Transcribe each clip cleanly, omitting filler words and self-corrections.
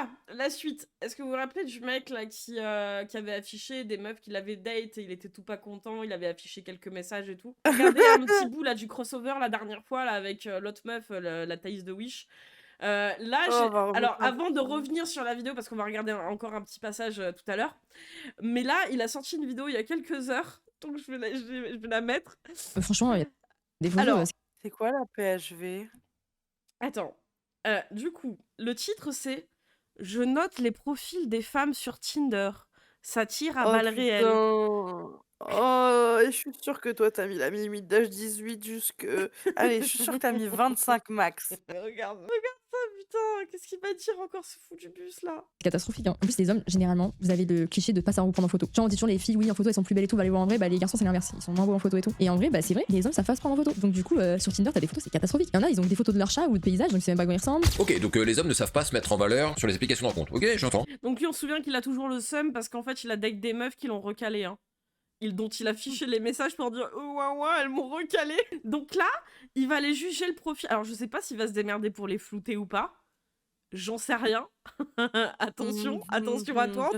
Ah, la suite. Est-ce que vous vous rappelez du mec là qui avait affiché des meufs qui l'avaient date et il était tout pas content, il avait affiché quelques messages et tout. Regardez un petit bout là du crossover la dernière fois là avec l'autre meuf, la Thaïs de Wish. Là, Oh, on va remonter alors un avant de peu. revenir sur la vidéo, parce qu'on va regarder encore un petit passage tout à l'heure, mais là, il a sorti une vidéo il y a quelques heures, donc je vais la mettre. Franchement, il y a des photos. Alors, C'est quoi la PHV? attends. Du coup, le titre c'est Je note les profils des femmes sur Tinder. Ça tire à Oh balles réelles. putain! Oh, et je suis sûre que toi, tu mis la limite d'âge 18 jusque allez, je suis sûre que tu mis 25 max. Regarde ça, putain, qu'est-ce qu'il va dire encore ce fou du bus là? C'est catastrophique. Hein. En plus, les hommes, généralement, vous avez le cliché de pas savoir vous prendre en photo. Genre, on dit toujours les filles, oui, en photo, elles sont plus belles et tout, va les voir en vrai. Bah, les garçons, c'est l'inverse. Ils sont moins beaux en photo et tout. Et en vrai, bah, c'est vrai, les hommes savent pas se prendre en photo. Donc, du coup, sur Tinder, t'as des photos, c'est catastrophique. Il y en a, ils ont des photos de leur chat ou de paysages, donc ils savent même pas à quoi ils ressemblent. Ok, donc les hommes ne savent pas se mettre en valeur sur les applications de rencontre. Ok, j'entends. Donc lui, on se souvient qu'il a toujours le seum parce qu'en fait, il a date des meufs qui l'ont recalé, hein. Dont il a fiché les messages pour dire oh ouah ouah, elles m'ont recalé. Donc là, il va aller juger le profil. Alors je sais pas s'il va se démerder pour les flouter ou pas. J'en sais rien. Attention à toi, on Je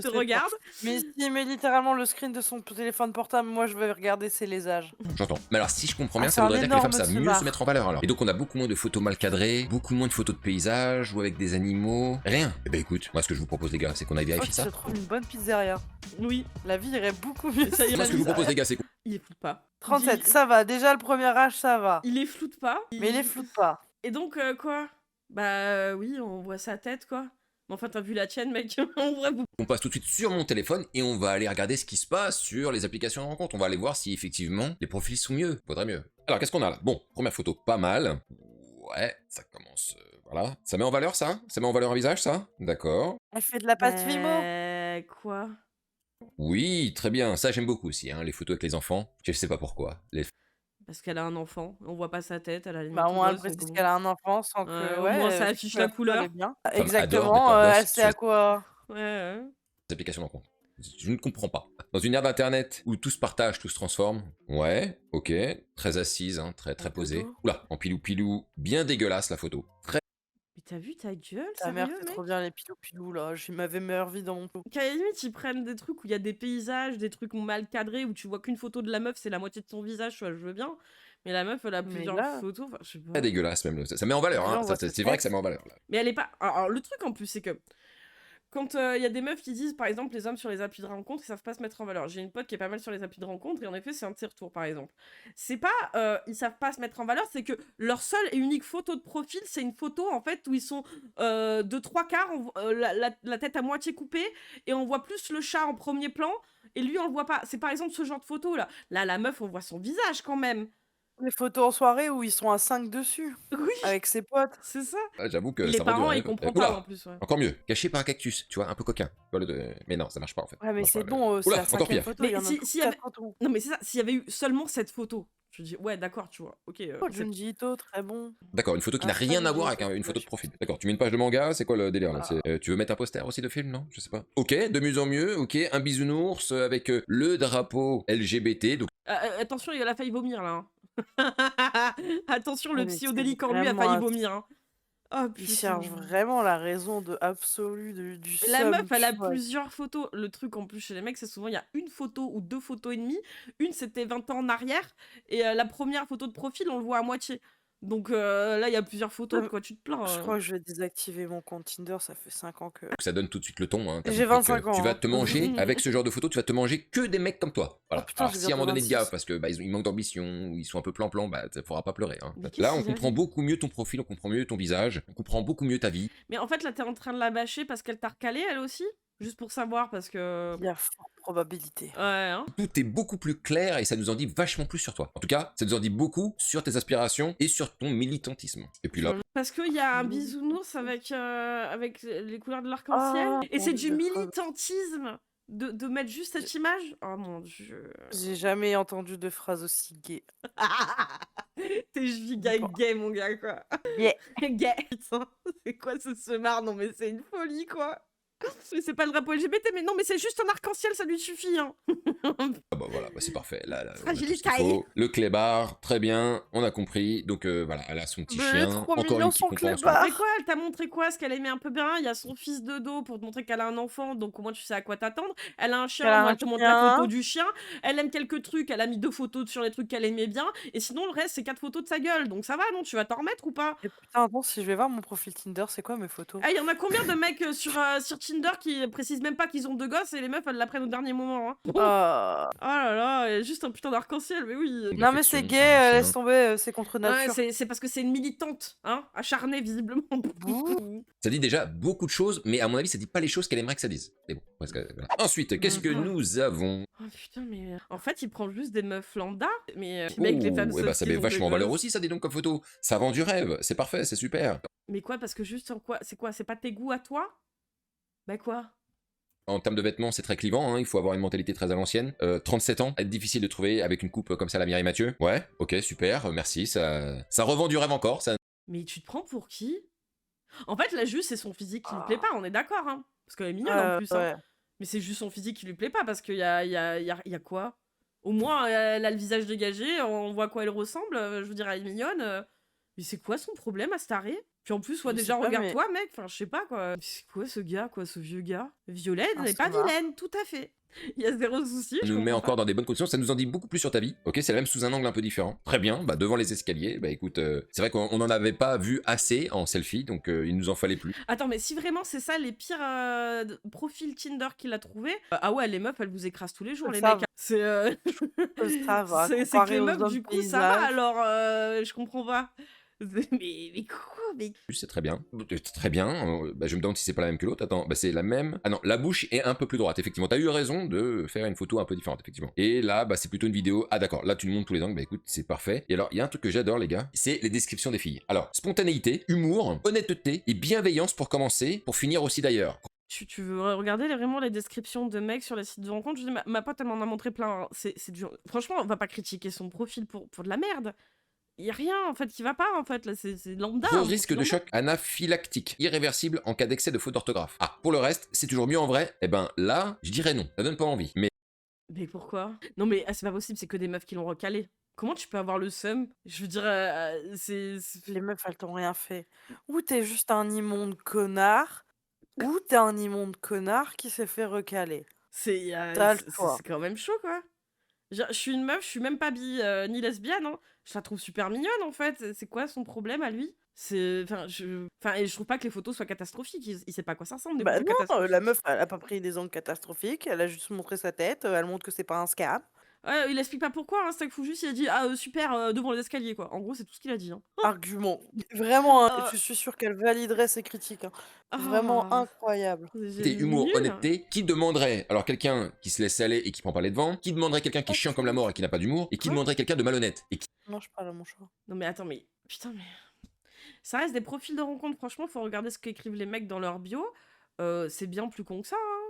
te sais pas. regarde. Mais s'il met littéralement le screen de son téléphone portable, moi je vais regarder ses lésages. J'entends. Mais alors, si je comprends bien, Ah, ça c'est un voudrait dire que les femmes énorme savent mieux smart. se mettre en valeur alors. Et donc, on a beaucoup moins de photos mal cadrées, beaucoup moins de photos de paysages ou avec des animaux. Rien. Eh ben écoute, moi, ce que je vous propose, les gars, c'est qu'on aille Oh, vérifier si ça. je trouve une bonne pizzeria. Oui, La vie irait beaucoup mieux. ça irait Moi, ce que je vous propose, les gars, c'est il les floute pas. 37, ça va. Déjà, le premier âge, ça va. Il les floute pas. Mais il les floute pas. Et donc, quoi? Bah oui, on voit sa tête, quoi. Mais enfin, t'as vu la tienne, mec. En vrai, qu'on passe tout de suite sur mon téléphone et on va aller regarder ce qui se passe sur les applications de rencontre. On va aller voir si effectivement les profils sont mieux. Faudrait mieux. Alors, qu'est-ce qu'on a là? Bon, première photo, pas mal. Ouais, ça commence. Voilà. Ça met en valeur ça? Ça met en valeur un visage ça? D'accord. Elle fait de la pâte Vimo. Quoi? Oui, très bien. Ça, j'aime beaucoup aussi, hein, les photos avec les enfants. Je sais pas pourquoi. Parce qu'elle a un enfant, on voit pas sa tête, à la limite. Bah, au on moins, voit elle son précise gros. qu'elle a un enfant sans que Au moins, ça je affiche trouve la photo, elle est couleur. bien. Femme adore Exactement, mettre leur gosse elle sait sur à quoi. Ouais. les applications de rencontre. Je ne comprends pas. Dans une ère d'internet où tout se partage, tout se transforme. Ouais, ok. Très assise, hein, très posée. dodo. Oula, en pilou-pilou. Bien dégueulasse la photo. Très Mais t'as vu ta gueule, Ta mère sérieux, fait mec? trop bien les pilou-pilou là. J'ai ma meilleure vie dans mon pot. Qu'à la limite, ils prennent des trucs où il y a des paysages, des trucs mal cadrés, où tu vois qu'une photo de la meuf, c'est la moitié de son visage, je veux bien. Mais la meuf, elle a Mais plusieurs là, photos, enfin, je sais pas. très dégueulasse même. Ça met en valeur, là, hein. on voit sa C'est vrai que tête. ça met en valeur. Là. Mais elle est pas. Alors, le truc en plus, c'est que quand il y a des meufs qui disent, par exemple, les hommes sur les applis de rencontre, ils savent pas se mettre en valeur. J'ai une pote qui est pas mal sur les applis de rencontre, et en effet, c'est un de ses retours, par exemple. C'est pas ils savent pas se mettre en valeur, c'est que leur seule et unique photo de profil, c'est une photo, en fait, où ils sont de trois quarts, la tête à moitié coupée, et on voit plus le chat en premier plan, et lui, on le voit pas. C'est par exemple ce genre de photo, là. Là, la meuf, on voit son visage, quand même. Les photos en soirée où ils sont à 5 dessus. Oui, Avec ses potes. c'est ça. Ah, j'avoue que Les ça vend du parents, ils rêve. comprennent pas, Oula, en plus, ouais. encore mieux. Caché par un cactus, tu vois, un peu coquin. Mais non, ça marche pas en fait. Ouais, mais Non, c'est pas, bon, c'est Oula, la encore 5e pire. photo, Mais il y en a s'il y avait... 4 photos. Non, mais c'est ça, s'il y avait eu seulement cette photo, je dis, ouais, d'accord, tu vois, ok. Oh, Junji Ito, très bon. D'accord, une photo qui n'a Un rien fan à de voir avec Junji une Ito, photo de je profil. D'accord, tu mets une page de manga, c'est quoi le délire là Tu veux mettre un poster aussi de film, non? Je sais pas. Ok, de mieux en mieux, ok, un bisounours avec le drapeau LGBT, donc Attention, il a failli vomir, là. Hein. Attention, le Ouais, mais psychodélique c'est en lui a vraiment failli un- vomir. Hein. Oh, Il putain. cherche vraiment la raison absolue du La seum meuf, elle a pur. plusieurs photos. Le truc en plus chez les mecs, c'est souvent il y a une photo ou deux photos et demie. Une, c'était 20 ans en arrière. Et la première photo de profil, on le voit à moitié. Donc là, il y a plusieurs photos, de quoi tu te plains. Je crois que je vais désactiver mon compte Tinder, ça fait 5 ans que... ça donne tout de suite le ton. Hein, t'as J'ai compris que 25 ans. tu vas hein. te manger, avec ce genre de photo, tu vas te manger que des mecs comme toi. Voilà. Oh putain, Alors j'ai si à un moment donné de 26. gaffe, parce que ils manquent d'ambition, ou ils sont un peu plan-plan, bah faudra pas pleurer. Hein. Mais qu'est-ce Là, on qu'il a comprend dit beaucoup mieux ton profil, on comprend mieux ton visage, on comprend beaucoup mieux ta vie. Mais en fait, là, t'es en train de la bâcher parce qu'elle t'a recalé, elle aussi. Juste pour savoir, parce que. Il y a forte probabilité. Ouais, hein. Tout est beaucoup plus clair et ça nous en dit vachement plus sur toi. En tout cas, ça nous en dit beaucoup sur tes aspirations et sur ton militantisme. Et puis là, Parce qu'il y a un bisounours avec les couleurs de l'arc-en-ciel. Ah, Et mon c'est du Dieu. militantisme de mettre juste cette image. Oh mon dieu. J'ai jamais entendu de phrase aussi gay. T'es giga Bon. gay, mon gars, quoi. Yeah. Gay. Putain, c'est quoi ce semard? Non, mais c'est une folie, quoi. Mais c'est pas le drapeau LGBT, mais non, mais c'est juste un arc-en-ciel, ça lui suffit, hein. Ah bah voilà, bah c'est parfait. Là, on a tout ce Fragilité. qu'il faut. Le clébard, très bien, on a compris. Donc voilà, elle a son petit Mais chien. trop Encore mignon une qui son compense. clébard. Mais quoi, elle t'a montré quoi? Ce qu'elle aimait un peu bien. Il y a son fils de dos pour te montrer qu'elle a un enfant, donc au moins tu sais à quoi t'attendre. Elle a un chien, Elle a moi un elle te montre la photo chien. du chien. Elle aime quelques trucs, elle a mis 2 photos sur les trucs qu'elle aimait bien. Et sinon, le reste, c'est 4 photos de sa gueule. Donc ça va, non? Tu vas t'en remettre ou pas? Et putain, attends, si je vais voir mon profil Tinder, c'est quoi mes photos? Eh, il y en a combien de mecs sur Tinder qui précisent même pas qu'ils ont 2 gosses et les meufs elles l'apprennent au dernier moment, hein? Oh. Oh là là, elle est juste un putain d'arc-en-ciel, mais oui. Non mais c'est L'affection, gay, enfin, laisse chien. tomber, c'est contre Ouais, nature. c'est parce que c'est une militante, hein, acharnée visiblement. Bouh. Ça dit déjà beaucoup de choses, mais à mon avis, ça dit pas les choses qu'elle aimerait que ça dise. Mais bon, presque, voilà. Ensuite, qu'est-ce que Mhm. nous avons? Oh putain, mais en fait, il prend juste des meufs lambda, mais les mecs, les femmes Oh, et bah ça saucisses met ont vachement en des valeur gosses. aussi, ça dit donc comme photo. Ça vend du rêve, c'est parfait, c'est super. Mais quoi, parce que juste en quoi? C'est pas tes goûts à toi? Bah quoi? En termes de vêtements, c'est très clivant, hein, il faut avoir une mentalité très à l'ancienne. 37 ans, être difficile de trouver avec une coupe comme ça, la Mireille Mathieu. Ouais, ok, super, merci, ça revend du rêve encore. Ça... Mais tu te prends pour qui? En fait, là, juste, c'est son physique qui lui plaît pas, on est d'accord, hein? Parce qu'elle est mignonne en plus, hein. Ouais. Mais c'est juste son physique qui lui plaît pas, parce qu'il y a quoi? Au moins, elle a le visage dégagé, on voit à quoi elle ressemble, je veux dire, elle est mignonne. Mais c'est quoi son problème à se tarer? Puis en plus, Je déjà, sais pas, mais regarde-toi, mec, enfin, je sais pas, quoi. Mais c'est quoi ce gars, quoi, ce vieux gars? Violette, un elle est pas sauvage. vilaine, tout à fait. Il y a zéro souci, Ça je nous met comprends encore pas. dans des bonnes conditions, ça nous en dit beaucoup plus sur ta vie. Ok, c'est la même sous un angle un peu différent. Très bien, bah devant les escaliers, bah écoute, c'est vrai qu'on n'en avait pas vu assez en selfie, donc il nous en fallait plus. Attends, mais si vraiment c'est ça les pires profils Tinder qu'il a trouvé, ah ouais, les meufs, elles vous écrasent tous les jours, les Ça mecs, hein. C'est ça va, c'est que comparé les aux meufs, hommes du coup, ça va, paysages. alors je comprends pas. Mais quoi? Mais C'est très bien. Très bien. Bah, je me demande si c'est pas la même que l'autre. Attends, bah, c'est la même. Ah non, la bouche est un peu plus droite, effectivement. T'as eu raison de faire une photo un peu différente, effectivement. Et là, bah, c'est plutôt une vidéo. Ah d'accord, là tu nous montres tous les angles. Bah écoute, c'est parfait. Et alors, il y a un truc que j'adore, les gars, c'est les descriptions des filles. Alors, spontanéité, humour, honnêteté et bienveillance pour commencer, pour finir aussi d'ailleurs. tu veux regarder vraiment les descriptions de mecs sur les sites de rencontres? Je dis, ma pote, elle m'en a montré plein, hein. C'est franchement, on va pas critiquer son profil pour de la merde. Y a rien, en fait, qui va pas, en fait, là, c'est lambda. Gros un risque profil de lambda. choc anaphylactique, irréversible en cas d'excès de faute d'orthographe. Ah, pour le reste, c'est toujours mieux en vrai. Eh ben là, je dirais non. Ça donne pas envie. Mais Mais pourquoi? Non, mais c'est pas possible, c'est que des meufs qui l'ont recalé. Comment tu peux avoir le seum? Je veux dire, Les meufs, elles t'ont rien fait. Ou t'es juste un immonde connard, ou t'es un immonde connard qui s'est fait recaler. T'as le c'est choix. quand même chaud, quoi. Genre, je suis une meuf, je suis même pas bi ni lesbienne, hein. Je la trouve super mignonne, en fait. C'est quoi son problème à lui? Et je trouve pas que les photos soient catastrophiques. Il sait pas à quoi ça ressemble, des Bah photos non, la catastrophiques. meuf, elle a pas pris des angles catastrophiques, elle a juste montré sa tête, elle montre que c'est pas un scam. Ouais, il explique pas pourquoi, hein. Steak Fujus, il a dit ah super devant les escaliers, quoi. En gros, c'est tout ce qu'il a dit, hein. Argument. Vraiment, hein, Euh, je suis sûre qu'elle validerait ses critiques, hein. Vraiment ah, incroyable. j'ai humour, nul. honnêteté, qui demanderait alors quelqu'un qui se laisse aller et qui prend pas les devants, qui demanderait quelqu'un qui est chiant comme la mort et qui n'a pas d'humour, et qui Quoi? demanderait quelqu'un de malhonnête et qui Non, je parle à mon chat. Non mais attends, mais putain, mais ça reste des profils de rencontre. Franchement, faut regarder ce qu'écrivent les mecs dans leur bio. C'est bien plus con que ça, hein.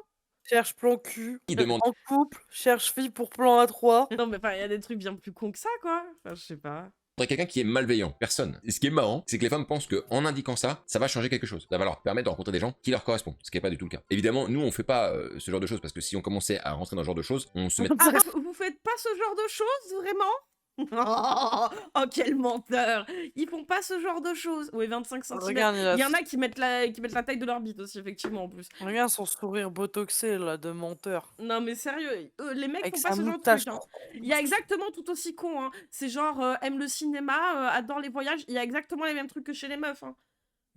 Cherche plan cul, demande en couple, cherche fille pour plan à 3. Non mais enfin, il y a des trucs bien plus cons que ça, quoi. Enfin, je sais pas. quelqu'un qui est malveillant. Personne. Et ce qui est marrant, c'est que les femmes pensent qu'en indiquant ça, ça va changer quelque chose. Ça va leur permettre de rencontrer des gens qui leur correspondent. Ce qui n'est pas du tout le cas. Évidemment, nous, on fait pas ce genre de choses parce que si on commençait à rentrer dans ce genre de choses, on se met. Ah, vous faites pas ce genre de choses, vraiment? Oh, quel menteur! Ils font pas ce genre de choses. Oui, 25 cm. Regarde, Il y en a qui mettent la taille de leur bite aussi, effectivement, en plus. regarde son sourire botoxé, là, de menteur. Non, mais sérieux, les mecs Avec font pas sa ce genre de moustache truc, hein. trop. Il y a exactement tout aussi con, hein. C'est genre, aime le cinéma, adore les voyages. Il y a exactement les mêmes trucs que chez les meufs, hein.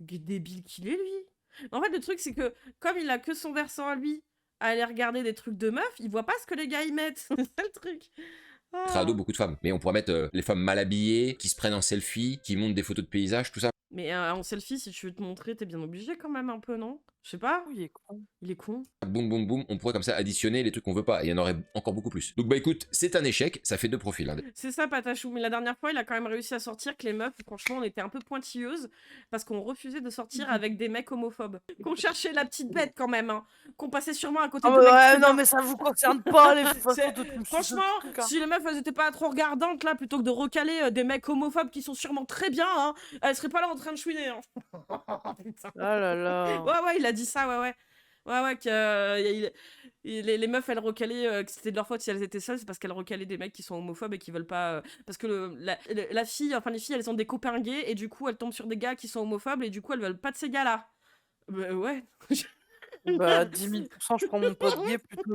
Quel débile qu'il est, lui. En fait, le truc, c'est que comme il a que son versant à lui, à aller regarder des trucs de meufs, il voit pas ce que les gars y mettent. C'est ça le truc. à dos beaucoup de femmes. Mais on pourrait mettre les femmes mal habillées, qui se prennent en selfie, qui montent des photos de paysages, tout ça. Mais en selfie, si tu veux te montrer, t'es bien obligé quand même un peu, non? Je sais pas. Oh, il est con. Il est con. Boum, boum, boum, on pourrait comme ça additionner les trucs qu'on veut pas. Et il y en aurait encore beaucoup plus. Donc bah écoute, c'est un échec, ça fait 2 profils. Hein. C'est ça, Patachou. Mais la dernière fois, il a quand même réussi à sortir que les meufs, franchement, on était un peu pointilleuses parce qu'on refusait de sortir avec des mecs homophobes. Qu'on cherchait la petite bête quand même, hein. Qu'on passait sûrement à côté Ah de mecs ouais, très non, bien. mais ça vous concerne pas, les C'est- photos de tout Franchement, ce truc, hein. si les meufs, elles étaient pas trop regardantes, là, plutôt que de recaler des mecs homophobes qui sont sûrement très bien, hein, elles seraient pas là en train de chouiner, hein. Putain. Ah là là. Ouais, il a dit ça, ouais. Ouais, que les meufs, elles recalaient, que c'était de leur faute si elles étaient seules, c'est parce qu'elles recalaient des mecs qui sont homophobes et qui veulent pas. Parce que la fille, enfin les filles, elles ont des copains gays et du coup, elles tombent sur des gars qui sont homophobes et du coup, elles veulent pas de ces gars-là. Bah ouais. Bah, 10 000 % je prends mon pote gay plutôt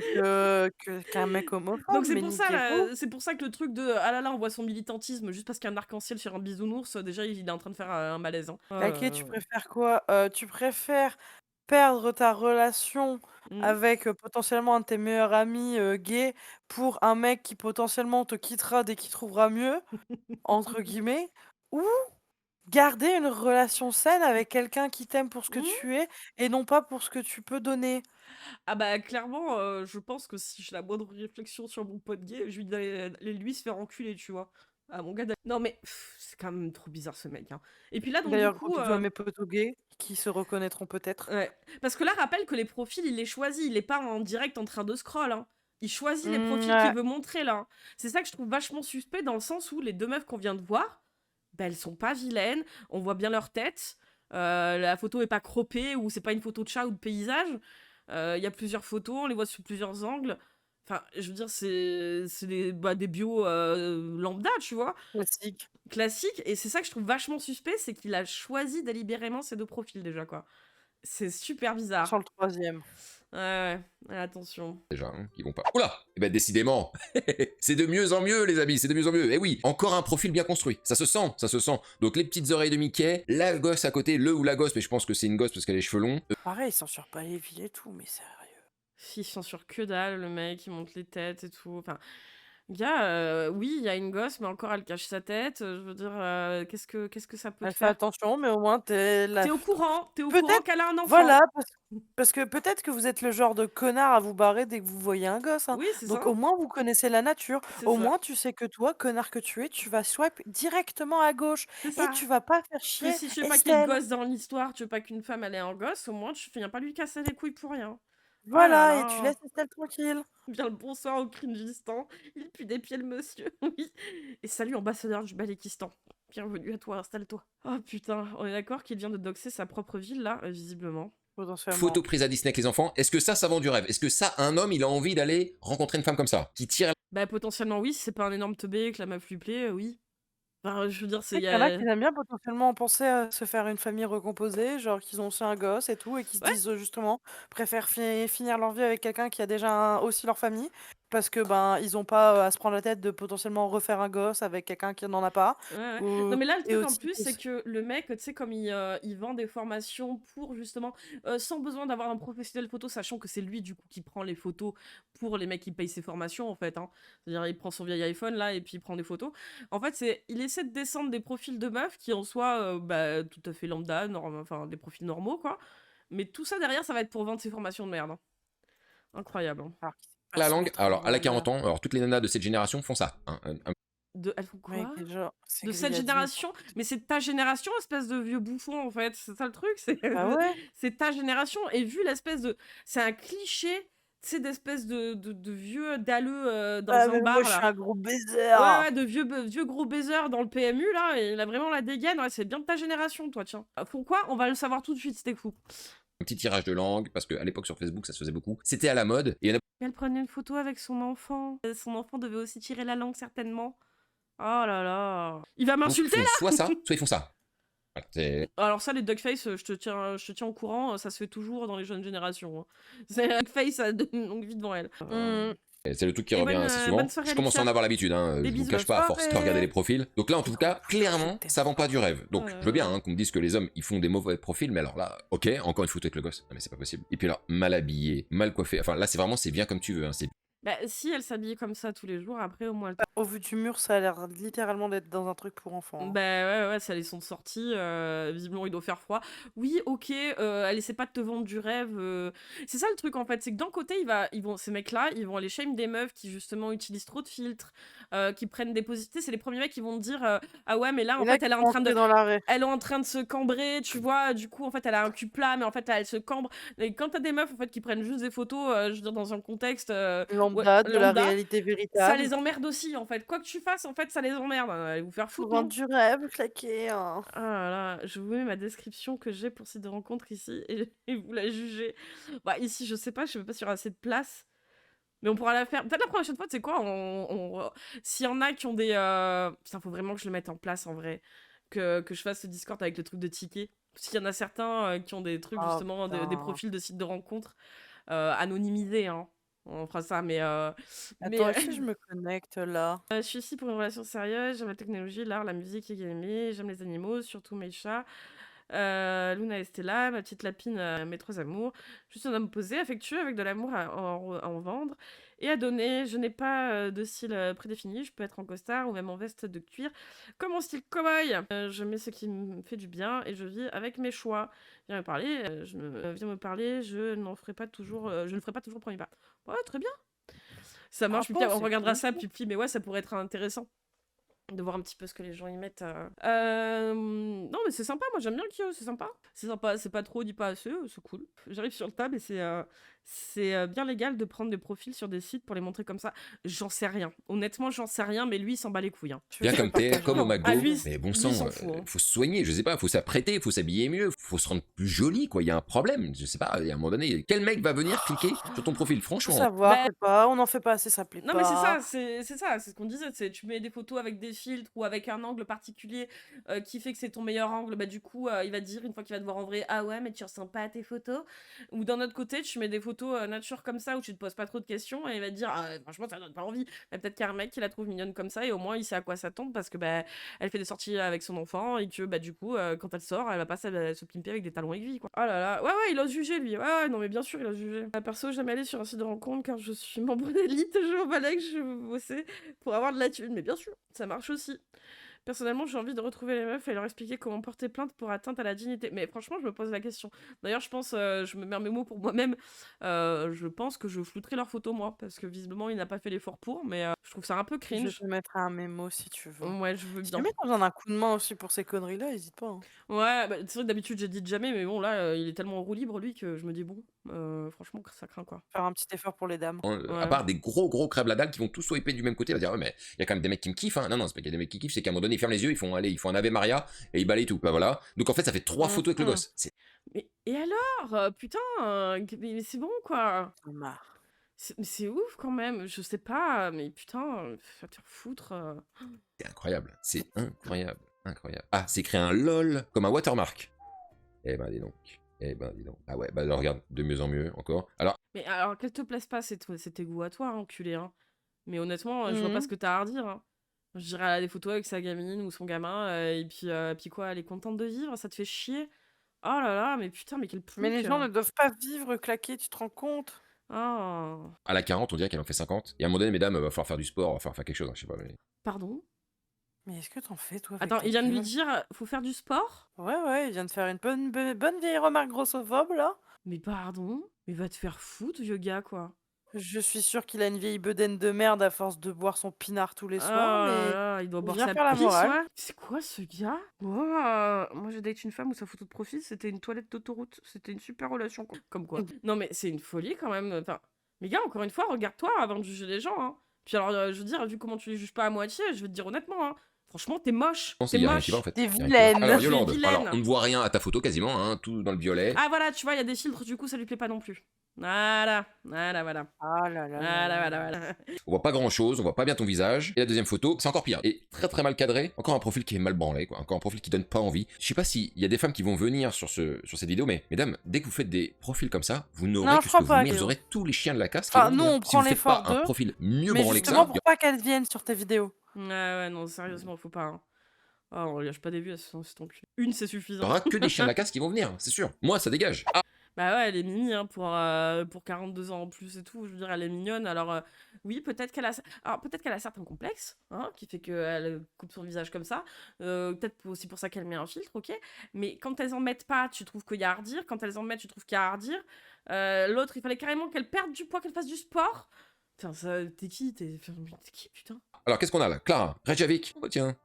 qu'un mec Donc homophobe, mais niquez-vous. c'est pour ça que le truc de ah là là, on voit son militantisme juste parce qu'il y a un arc-en-ciel sur un bisounours, déjà il est en train de faire un malaise. Hein. OK, tu préfères quoi? Tu préfères perdre ta relation Mhm. avec, potentiellement un de tes meilleurs amis, gay pour un mec qui potentiellement te quittera dès qu'il trouvera «mieux», entre guillemets, ou garder une relation saine avec quelqu'un qui t'aime pour ce que Mhm. tu es et non pas pour ce que tu peux donner? Ah bah clairement, je pense que si j'ai la moindre réflexion sur mon pote gay, je lui dis d'aller lui se faire enculer, tu vois? Ah mon gars non mais c'est quand même trop bizarre ce mec, hein. Et puis là donc du D'ailleurs, gros coup, bisous à mes potos gays qui se reconnaîtront peut-être. ouais, parce que là rappelle que les profils, il les choisit, il est pas en direct en train de scroll, hein. Il choisit les Mmh, profils qu'il ouais. veut montrer là, hein. C'est ça que je trouve vachement suspect dans le sens où les 2 meufs qu'on vient de voir, bah, elles sont pas vilaines, on voit bien leur tête, la photo est pas croppée ou c'est pas une photo de chat ou de paysage. Il y a plusieurs photos, on les voit sous plusieurs angles. Enfin, je veux dire, c'est des bios lambda, tu vois, Classique. classiques. Et c'est ça que je trouve vachement suspect, c'est qu'il a choisi délibérément ces 2 profils déjà, quoi. C'est super Sans bizarre. le troisième. Ouais, ouais, attention. Déjà, hein, qui vont pas. Oula! Eh ben décidément, c'est de mieux en mieux, les amis, c'est de mieux en mieux. Eh oui, encore un profil bien construit. Ça se sent, ça se sent. Donc les petites oreilles de Mickey, la gosse à côté, le ou la gosse, mais je pense que c'est une gosse parce qu'elle a les cheveux longs. Pareil, il censure pas les villes et tout, mais sérieux. Il censure que dalle, le mec, il monte les têtes et tout. Enfin, gars, oui, il y a une gosse, mais encore, elle cache sa tête. Je veux dire, qu'est-ce que ça peut Elle te fait faire? attention, mais au moins t'es la T'es au courant peut-être qu'elle a un enfant. voilà, parce que peut-être que vous êtes le genre de connard à vous barrer dès que vous voyez un gosse, hein. Oui, c'est Donc ça. au moins vous connaissez la nature. C'est Au ça. moins tu sais que toi, connard que tu es, tu vas swipe directement à gauche C'est et ça. tu vas pas faire Que chier si tu veux pas qu'il y ait de Estelle. gosse dans l'histoire, tu veux pas qu'une femme elle ait un gosse, au moins tu viens pas lui casser les couilles pour rien. Ah là Voilà et tu là. laisses Estelle tranquille. Bien le bonsoir au cringistan. Il pue des pieds le monsieur. Oui. Et salut ambassadeur du Balékistan. Bienvenue à toi, installe-toi. Oh putain, on est d'accord qu'il vient de doxer sa propre ville là, visiblement. Potentiellement. Photo prise à Disney avec les enfants. Est-ce que ça vend du rêve? Est-ce que ça, un homme, il a envie d'aller rencontrer une femme comme ça? Qui tire Bah potentiellement oui, si c'est pas un énorme teubé que la meuf lui plaît, oui. Enfin, je veux dire, Tu sais qu'il y en a qui aiment bien potentiellement penser à se faire une famille recomposée, genre qu'ils ont aussi un gosse et tout, et qui se Ouais, disent justement, préfèrent finir leur vie avec quelqu'un qui a déjà aussi leur famille, parce que ben ils ont pas à se prendre la tête de potentiellement refaire un gosse avec quelqu'un qui n'en a pas. ouais, ouais. Non Ou, mais là le et truc en aussi, plus c'est que le mec, tu sais comme il vend des formations pour justement sans besoin d'avoir un professionnel photo, sachant que c'est lui du coup qui prend les photos pour les mecs qui payent ses formations en fait, hein. C'est-à-dire il prend son vieil iPhone là et puis il prend des photos. En fait il essaie de descendre des profils de meufs qui en soient bah, tout à fait lambda, enfin des profils normaux quoi. Mais tout ça derrière ça va être pour vendre ses formations de merde. Hein. Incroyable. Hein. alors qu'ils savent pas la se langue? mettre en Alors, à la 40 valeur. ans, alors toutes les nanas de cette génération font ça. Hein, Elles font Mec, quoi? déjà, c'est De cette grilladier. génération? Mais c'est ta génération, espèce de vieux bouffon, en fait. C'est ça le truc, c'est Bah ouais. c'est ta génération. Et vu l'espèce de... C'est un cliché, tu sais, d'espèce de vieux dalleux dans Ah un mais moi bar, je suis là. un gros baiser. Ouais, ouais, de vieux gros baiser dans le PMU, là. Et il a vraiment la dégaine. Ouais, c'est bien de ta génération, toi, tiens. Pourquoi? On va le savoir tout de suite, c'était fou. un petit tirage de langue, parce qu'à l'époque sur Facebook, ça se faisait beaucoup. C'était à la mode, et il y en a Elle prenait une photo avec son enfant. Son enfant devait aussi tirer la langue, certainement. Oh là là. Il va beaucoup qui m'insulter, font là? soit ça, soit ils font ça. Voilà, c'est Alors ça, les duckface, je te tiens au courant, ça se fait toujours dans les jeunes générations. Hein. C'est duckface a de une longue vie devant elle. c'est le truc qui Et revient assez souvent. bonne soirée, Je commence à Alexia. en avoir l'habitude, hein, Des je vous bisous. cache Bonne pas, à force de regarder les profils. Donc là, en tout cas, clairement, ça vend pas du rêve. Donc je veux bien hein, qu'on me dise que les hommes, ils font des mauvais profils, mais alors là, ok, encore une photo avec le gosse. Non mais c'est pas possible. Et puis alors, mal habillé, mal coiffé, enfin là, c'est bien comme tu veux. Hein, c'est Bah, si elle s'habille comme ça tous les jours, après au moins elle... Au vu du mur, ça a l'air littéralement d'être dans un truc pour enfants, hein. Bah ouais, ouais, c'est les sons de sortie, visiblement il doit faire froid. Oui, ok, elle essaie pas de te vendre du rêve. C'est ça le truc en fait, c'est que d'un côté, ces mecs-là, ils vont aller shame des meufs qui justement utilisent trop de filtres, qui prennent des positions. C'est les premiers mecs qui vont te dire ah ouais, mais là, Et en là, fait, qui elle est sont en train de. entrés dans l'arrêt. Elle est en train de se cambrer, tu vois, du coup, en fait, elle a un cul plat, mais en fait, là, elle se cambre. Et quand t'as des meufs, en fait, qui prennent juste des photos, je veux dire, dans un contexte ouais, Lambda, de la lambda, réalité ça véritable. les emmerde aussi, en fait. Quoi que tu fasses, en fait, ça les emmerde. Allez vous faire Pour foutre, vendre non? du rêve, claqué. Hein. Ah là là, je vous mets ma description que j'ai pour site de rencontre ici et vous la jugez. Bah, ici, je sais pas si y aura assez de place. Mais on pourra la faire. Peut-être la prochaine fois, tu sais quoi, s'il y en a qui ont des. Putain, faut vraiment que je le mette en place en vrai. Que je fasse ce Discord avec le truc de tickets. S'il y en a certains qui ont des trucs, Oh justement, des putain. profils de sites de rencontres anonymisés, hein. On fera ça, mais. Attends, est-ce que je me connecte là? Je suis ici pour une relation sérieuse, j'aime la technologie, l'art, la musique et gaming, j'aime les animaux, surtout mes chats. Luna et Stella, ma petite lapine, mes trois amours. Je suis un homme posé, affectueux, avec de l'amour à en vendre et à donner. Je n'ai pas de style prédéfini, je peux être en costard ou même en veste de cuir, comme mon style cow-boy. Je mets ce qui me fait du bien et je vis avec mes choix. Viens me parler, viens me parler, je ne ferai pas toujours le premier pas. Ouais, très bien. Ça marche, Pipi, Franchement, on c'est regardera cool. ça, Pipi, mais ouais, ça pourrait être intéressant de voir un petit peu ce que les gens y mettent. Non, mais c'est sympa, moi j'aime bien Kyo, c'est sympa. C'est sympa, c'est pas trop, dit pas assez, c'est cool. J'arrive sur le tab et c'est bien légal de prendre des profils sur des sites pour les montrer comme ça. J'en sais rien. Honnêtement, j'en sais rien, mais lui, il s'en bat les couilles. Hein. Tu veux Bien que je comme t'es, partage comme le au lien? McDo. Ah, lui, Mais bon lui, sang, il s'en fout, hein. faut se soigner, je sais pas, faut s'apprêter, faut s'habiller mieux, faut se rendre plus joli, quoi. Il y a un problème, je sais pas, il y a un moment donné, quel mec va venir cliquer sur ton profil, Faut franchement? savoir, Bah, c'est pas, on n'en fait pas assez, ça plaît non mais c'est ça, pas. c'est ça, c'est ce qu'on disait, c'est tu mets des photos avec des filtres ou avec un angle particulier qui fait que c'est ton meilleur angle, bah du coup il va te dire une fois qu'il va te voir en vrai, ah ouais mais tu ressembles pas à tes photos. Ou d'un autre côté tu mets des photos nature comme ça où tu te poses pas trop de questions et il va te dire ah franchement ça donne pas envie. Mais peut-être qu'il y a un mec qui la trouve mignonne comme ça et au moins il sait à quoi s'attendre parce que bah elle fait des sorties avec son enfant et que bah du coup quand elle sort elle va pas se pimper avec des talons aiguilles quoi. Oh là là, ouais il ose juger lui, ouais non mais bien sûr il ose juger. Perso jamais aller sur un site de rencontre car je suis membre d'élite, je m'en balais que je veux bosser pour avoir de la thune, mais bien sûr ça marche aussi. Personnellement, j'ai envie de retrouver les meufs et leur expliquer comment porter plainte pour atteinte à la dignité. Mais franchement, je me pose la question. D'ailleurs, je pense, je me mets mes mots pour moi-même. Je pense que je flouterai leurs photos, moi, parce que visiblement, il n'a pas fait l'effort pour. Mais je trouve ça un peu Je cringe. te mettrai un mémo si tu veux. Ouais, je veux Si bien. jamais t'as besoin d'un coup de main aussi pour ces conneries-là, hésite pas. Hein. Ouais, bah, c'est vrai que d'habitude, j'ai dit jamais, mais bon, là, il est tellement en roue libre, lui, que je me dis, bon, franchement, ça craint, quoi. Faire un petit effort pour les dames. À Ouais. part des gros crèves la dalle qui vont tous swiper du même côté, on va dire ouais mais il y a quand même des mecs qui me kiffent hein. Non c'est pas qu'il y a des mecs qui kiffent, c'est qu'à un moment donné ils ferment les yeux, ils font un Ave Maria et ils balayent tout. Bah voilà. Donc en fait ça fait 3 photos avec le gosse. C'est Mais, et alors Putain, mais c'est bon, quoi. J'en ai marre. Mais c'est ouf quand même, je sais pas, mais putain, va te faire foutre. incroyable, c'est incroyable, incroyable. Ah, c'est créé un LOL comme un watermark. Eh ben dis donc. Eh ben dis donc. Ah ouais, bah alors, regarde, de mieux en mieux encore. Alors, Mais alors qu'elle te plaise pas, c'est tes goûts à toi, hein, enculé. Hein. Mais honnêtement, je vois pas ce que t'as à redire. Hein. Je dirais, elle a des photos avec sa gamine ou son gamin, et puis quoi, elle est contente de vivre, ça te fait chier. Oh là là, mais putain, mais quel Mais les plouc. gens ne doivent pas vivre claqués, tu te rends compte? Oh. à la 40, on dirait qu'elle en fait 50. Et à un moment donné, mesdames, va falloir faire du sport, va falloir faire quelque chose, hein, je sais pas. Mais... Pardon? Mais est-ce que t'en fais, toi, avec Attends, ta il vient de lui gueule? dire, faut faire du sport? Ouais, il vient de faire une bonne vieille remarque grossophobe, là. Mais pardon? Mais va te faire foutre, vieux gars, quoi. Je suis sûre qu'il a une vieille bedaine de merde à force de boire son pinard tous les Oh soirs, là mais là, il doit boire viens sa faire la pisse, morale. ouais. C'est quoi ce gars? Moi, j'ai date une femme où sa photo de profil, c'était une toilette d'autoroute. C'était une super relation, comme quoi. Non, mais c'est une folie quand même. Enfin, mais gars, encore une fois, regarde-toi avant de juger les gens. Hein. Puis alors, je veux dire, vu comment tu les juges pas à moitié, je vais te dire honnêtement, hein, franchement, t'es moche. Je pense T'es qu'il y a rien moche. qui va en fait. T'es Y a rien qui va. vilaine. Alors Tu es Yolande, vilaine. alors on ne voit rien à ta photo quasiment, hein, tout dans le violet. Ah voilà, tu vois, il y a des filtres, du coup, ça lui plaît pas non plus. Voilà. Ah là là là là. Voilà. On voit pas grand chose, on voit pas bien ton visage. Et la deuxième photo, c'est encore pire. Et très mal cadré. Encore un profil qui est mal branlé, quoi. Encore un profil qui donne pas envie. Je sais pas s'il y a des femmes qui vont venir sur cette vidéo, mais mesdames, dès que vous faites des profils comme ça, vous n'aurez Non, que je ce crois que vous pas, voulez. Vous Guillaume. aurez tous les chiens de la casse. Enfin, qui vont nous, venir. on Si prend vous faites l'effort pas un d'eux. profil mieux Mais branlé que ça, justement, pour pas qu'elles viennent sur tes vidéos. Ouais, non, sérieusement, faut pas. Hein. Oh, on lâche pas des vues, c'est ton cul. Une, c'est il y suffisant. aura que des chiens de la casse qui vont venir, c'est sûr. Moi, ça dégage. Ah, Bah ouais, elle est mimi hein, pour 42 ans en plus et tout. Je veux dire, elle est mignonne. Alors, oui, peut-être qu'elle a certains complexes, hein, qui fait qu'elle coupe son visage comme ça. Peut-être aussi pour ça qu'elle met un filtre, ok. Mais quand elles en mettent pas, tu trouves qu'il y a à redire. Quand elles en mettent, tu trouves qu'il y a à redire. L'autre, il fallait carrément qu'elle perde du poids, qu'elle fasse du sport. Putain, t'es qui? T'es qui, putain? Alors, qu'est-ce qu'on a là? Clara, Reykjavik. Oh tiens.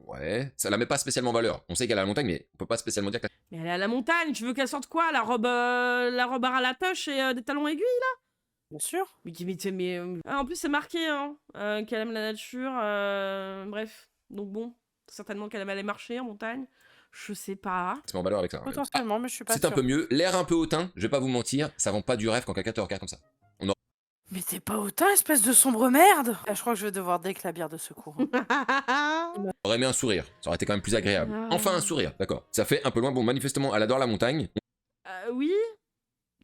Ouais, ça la met pas spécialement en valeur. On sait qu'elle est à la montagne, mais on peut pas spécialement dire que... Mais elle est à la montagne, tu veux qu'elle sorte quoi? La robe à la toche et des talons aiguilles? Bien sûr. En plus, c'est marqué hein, qu'elle aime la nature. Bref. Donc bon, certainement qu'elle aime aller marcher en montagne. Je sais pas. C'est en valeur avec ça. Potentiellement, mais je suis pas C'est sûre. un peu mieux. L'air un peu hautain, je vais pas vous mentir, ça vend pas du rêve quand quelqu'un te regarde comme ça. Mais t'es pas autant, espèce de sombre merde. Ah, je crois que je vais devoir déclabir de secours. Hein. On aurait aimé un sourire, ça aurait été quand même plus agréable. Enfin un sourire, d'accord. Ça fait un peu loin, bon manifestement elle adore la montagne. Oui.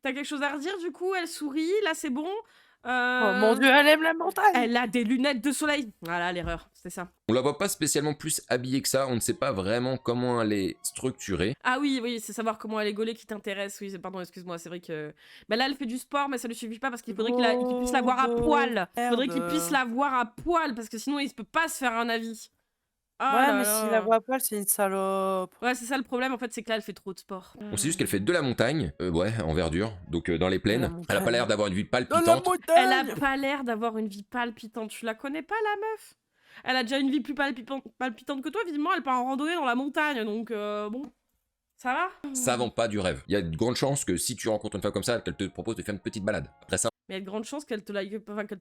T'as quelque chose à redire du coup? Elle sourit, là c'est bon. Oh mon dieu, elle aime la montagne. Elle a des lunettes de soleil. Voilà l'erreur, c'est ça. On la voit pas spécialement plus habillée que ça, on ne sait pas vraiment comment elle est structurée. Ah oui, c'est savoir comment elle est gaulée qui t'intéresse. Oui, pardon, excuse-moi, c'est vrai que... Bah là, elle fait du sport, mais ça lui suffit pas parce qu'il faudrait qu'il puisse la voir à poil. Il faudrait qu'il puisse la voir à poil parce que sinon, il peut pas se faire un avis. Ah Ouais, là mais là. si la voit à poil, c'est une salope. Ouais, c'est ça le problème, en fait, c'est que là, elle fait trop de sport. On sait juste qu'elle fait de la montagne, ouais, en verdure, donc dans les plaines. montagne. Elle a pas l'air d'avoir une vie Dans la palpitante. Elle a montagne. pas l'air d'avoir une vie palpitante. Tu la connais pas, la meuf? Elle a déjà une vie plus palpitante que toi, évidemment, elle part en randonnée dans la montagne, donc bon... Ça va? Ça vend pas du rêve. Il y a de grandes chances que si tu rencontres une femme comme ça, qu'elle te propose de faire une petite balade. Après ça, Mais il y a de grandes chances qu'elle te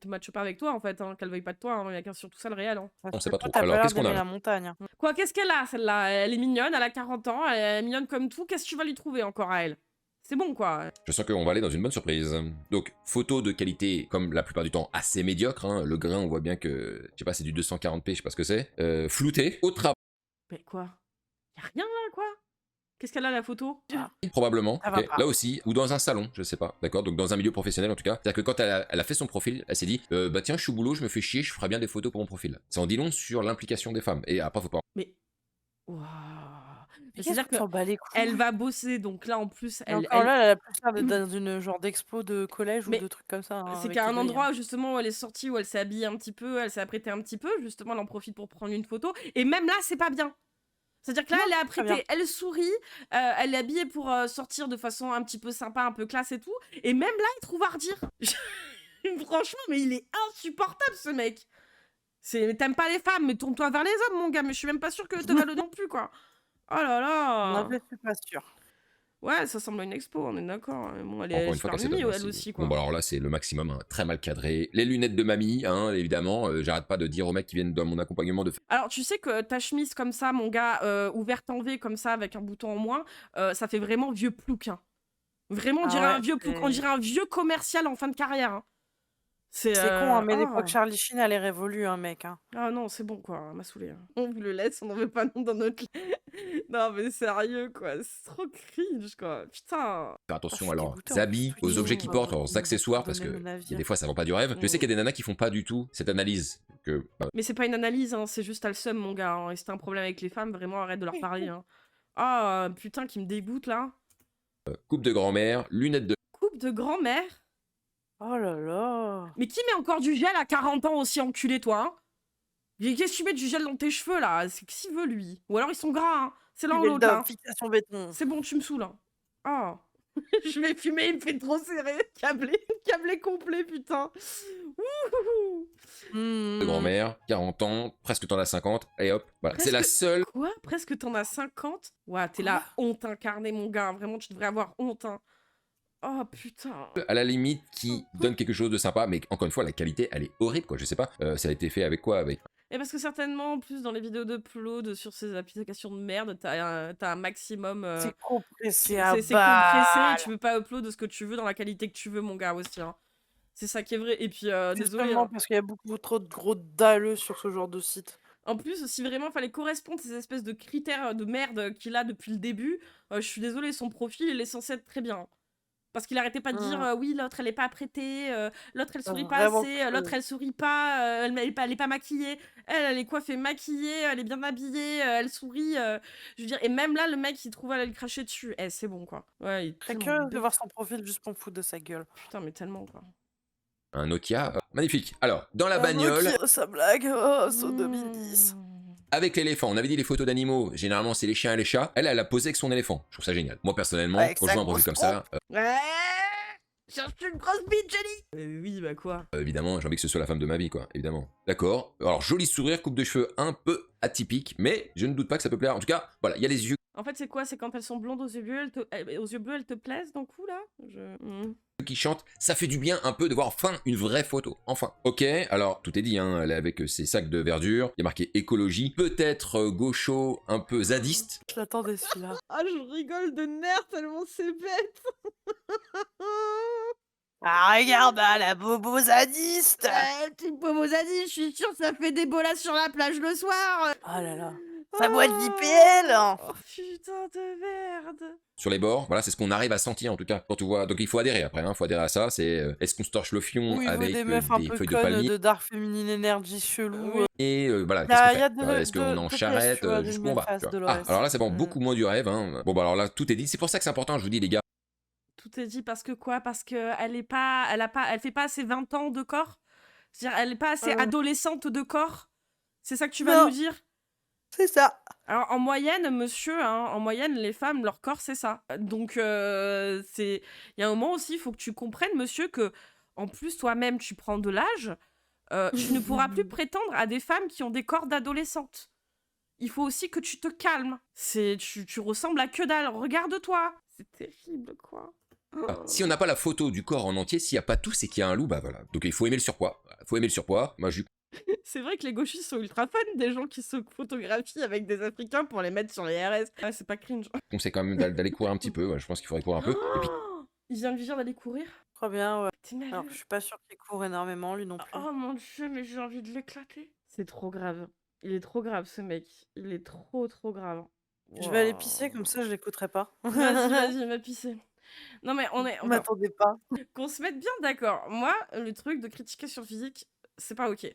matche pas avec toi, en fait, hein, qu'elle veuille pas de toi, hein, il y a surtout ça le réel. Hein. on sait pas trop. T'as Alors, l'air qu'est-ce qu'on a d'aimer là la montagne. Hein. Quoi, qu'est-ce qu'elle a, celle-là? Elle est mignonne, elle a 40 ans, elle est mignonne comme tout, qu'est-ce que tu vas lui trouver encore à elle? C'est bon, quoi. Je sens qu'on va aller dans une bonne surprise. Donc, photo de qualité, comme la plupart du temps, assez médiocre. Hein. Le grain, on voit bien que, je sais pas, c'est du 240p, je sais pas ce que c'est. Flouté, au travail, Mais quoi? Y'a rien, là, quoi? Qu'est-ce qu'elle a, la photo? probablement. Ça va Ok. pas. Là aussi, ou dans un salon, je sais pas. D'accord. Donc, dans un milieu professionnel, en tout cas. C'est-à-dire que quand elle a fait son profil, elle s'est dit, bah tiens, je suis au boulot, je me fais chier, je ferai bien des photos pour mon profil. Ça en dit long sur l'implication des femmes. Et après, faut pas. Mais... Waouh. Mais C'est-à-dire qu'est-ce qu'on s'en bat les couilles. qu'elle va bosser, donc là, en plus, Et encore là, elle a plus l'air d'être dans une genre d'expo de collège Mais ou de trucs comme ça. Hein, c'est avec qu'à les un grilles, endroit, hein. justement, où elle est sortie, où elle s'est habillée un petit peu, elle s'est apprêtée un petit peu, justement, elle en profite pour prendre une photo. Et même là, c'est pas bien. C'est-à-dire que là, Non, elle est très bien. apprêtée, elle sourit, elle est habillée pour sortir de façon un petit peu sympa, un peu classe et tout. Et même là, il trouve à redire. Franchement, mais il est insupportable, ce mec. T'aimes pas les femmes, mais tourne-toi vers les hommes, mon gars. Mais je suis même pas sûre que te va le non plus, quoi. Oh là En là. fait, je suis pas sûre. Ouais, ça ressemble à une expo, on est d'accord. Mais bon, elle Encore est une fois, super quand c'est mimi, comme elle ça, aussi, quoi. Bon, bah alors là, c'est le maximum, hein, très mal cadré. Les lunettes de mamie, hein, évidemment. J'arrête pas de dire aux mecs qui viennent dans mon accompagnement de Alors, tu sais que ta chemise comme ça, mon gars, ouverte en V comme ça, avec un bouton en moins, ça fait vraiment vieux plouc. Hein. Vraiment, on Ah dirait ouais, un vieux plouc, on dirait un vieux commercial en fin de carrière. Hein. C'est C'est con, hein, mais l'époque ah. Charlie Sheen, elle est révolue, hein, mec. Hein. Ah non, c'est bon, quoi, elle m'a saoulé. Hein. On vous le laisse, on n'en veut pas non dans notre... Non, mais sérieux, quoi, c'est trop cringe, quoi. Putain. faire attention je à suis leurs dégoûtée, en habits, plus, aux tout objets le qu'ils monde portent, va leurs accessoires, parce que donner mon avis, il y a hein. des fois ça vend pas du rêve. Je sais qu'il y a des nanas qui font pas du tout cette analyse. Que, bah, Mais c'est pas une analyse, hein, c'est juste t'as le seum, mon gars. Hein, et si t'as un problème avec les femmes, vraiment, arrête de leur parler. Hein. Ah, putain, qui me dégoûte, là. coupe de grand-mère, lunettes de... Coupe de grand-mère. Oh là là. Mais qui met encore du gel à 40 ans aussi enculé, toi hein? Qu'est-ce que tu mets du gel dans tes cheveux, là? C'est qui veut, lui? Ou alors ils sont gras, hein? C'est l'un ou l'autre, là. Fixation béton. C'est bon, tu me saoules. Hein. Ah. Je vais fumer, il me fait trop serré. Câblé complet, putain. Ouh. de grand-mère, 40 ans, presque t'en as 50, et hop, voilà. C'est la Presque- seule... Quoi? Presque t'en as 50? Ouais, t'es la honte incarnée, mon gars. Vraiment, tu devrais avoir honte, hein. Oh, putain. à la limite qui donne quelque chose de sympa, mais encore une fois, la qualité, elle est horrible, quoi. Je sais pas, ça a été fait avec quoi? Avec Et parce que certainement, en plus, dans les vidéos d'upload sur ces applications de merde, t'as un maximum... C'est compressé à c'est compressé balle. et tu peux pas upload ce que tu veux dans la qualité que tu veux, mon gars, aussi. Hein. C'est ça qui est vrai. Et puis, C'est désolé. seulement Hein. parce qu'il y a beaucoup trop de gros dalleux sur ce genre de site. En plus, si vraiment il fallait correspondre à ces espèces de critères de merde qu'il a depuis le début, je suis désolée, son profil, il est censé être très bien. Parce qu'il arrêtait pas de dire oui, l'autre elle est pas apprêtée, l'autre elle sourit pas Vraiment assez, que- l'autre elle sourit pas, elle est pas maquillée, elle est coiffée maquillée, elle est bien habillée, elle sourit. Je veux dire, et même là, le mec il trouve à lui cracher dessus. Eh, c'est bon quoi. Ouais, il est Très tellement curieux de bête. voir son profil juste pour me foutre de sa gueule. Putain, mais tellement quoi. un Nokia, magnifique. Alors, dans la Ah, bagnole, Nokia, sa blague, oh, c'est 2010. avec l'éléphant, on avait dit les photos d'animaux, généralement c'est les chiens et les chats. Elle a posé avec son éléphant. Je trouve ça génial. Moi personnellement, Avec quand sa je vois un profil grosse comme ça, Ouais. Cherche une grosse bite, Jenny. Oui, bah quoi. Évidemment, j'ai envie que ce soit la femme de ma vie, quoi, évidemment. D'accord. Alors, joli sourire, coupe de cheveux un peu atypique, mais je ne doute pas que ça peut plaire. En tout cas, voilà, il y a les yeux En fait, c'est quoi? C'est quand elles sont blondes aux yeux bleus, elles te plaisent d'un coup, là? qui chantent, ça fait du bien un peu de voir enfin une vraie photo, enfin. Ok, alors tout est dit, hein, elle est avec ses sacs de verdure, il y a marqué écologie, peut-être gaucho, un peu zadiste. Je l'attendais celui-là. Ah, je rigole de nerfs tellement c'est bête. Ah, regarde, la bobo zadiste. Petite Pomozadi, je suis sûre que ça fait des bolas sur la plage le soir. Oh là là. Sa boîte d'IPL. Oh putain de merde. Sur les bords, voilà, c'est ce qu'on arrive à sentir en tout cas quand tu vois. Donc il faut adhérer après, hein, faut adhérer à ça. C'est est-ce qu'on se torche le fion Ou il veut avec des meufs un des peu feuilles de connes palmier de Dark Feminine Energy chelou. et voilà, Il y qu'est-ce a, qu'on il y a fait de, Est-ce qu'on est en de charrette tu vois, jusqu'où d'une on va face tu vois. Dolores. Ah, alors là c'est bon, beaucoup moins du rêve. Hein. Bon bah alors là tout est dit. C'est pour ça que c'est important. Je vous dis les gars. Tout est dit parce que quoi? Parce que elle fait pas assez 20 ans de corps. C'est-à-dire, elle est pas assez adolescente de corre. C'est ça que tu vas Non. nous dire? C'est ça. Alors, en moyenne, monsieur, hein, en moyenne, les femmes, leur corps, c'est ça. Donc, c'est... Il y a un moment aussi, il faut que tu comprennes, monsieur, que, en plus, toi-même, tu prends de l'âge, tu ne pourras plus prétendre à des femmes qui ont des corps d'adolescentes. Il faut aussi que tu te calmes. Tu ressembles à que dalle. Regarde-toi. C'est terrible, quoi. Si on n'a pas la photo du corps en entier, s'il n'y a pas tout, c'est qu'il y a un loup, bah voilà. Donc il faut aimer le surpoids. Il faut aimer le surpoids. Moi, je C'est vrai que les gauchistes sont ultra fans des gens qui se photographient avec des Africains pour les mettre sur les RS. Ah, c'est pas cringe. conseille quand même d'aller courir un petit peu. Ouais, je pense qu'il faudrait courir un peu. Et puis, Il vient de lui dire d'aller courir. Trop bien, ouais. T'es malade. Alors, je suis pas sûre qu'il court énormément, lui non plus. Oh mon dieu, mais j'ai envie de l'éclater. C'est trop grave. Il est trop grave, ce mec. Il est trop grave. Je vais aller pisser, comme ça je l'écouterai pas. Vas-y, va pisser. Non mais on Je m'attendais pas. qu'on se mette bien d'accord. Moi, le truc de critiquer sur le physique, c'est pas ok.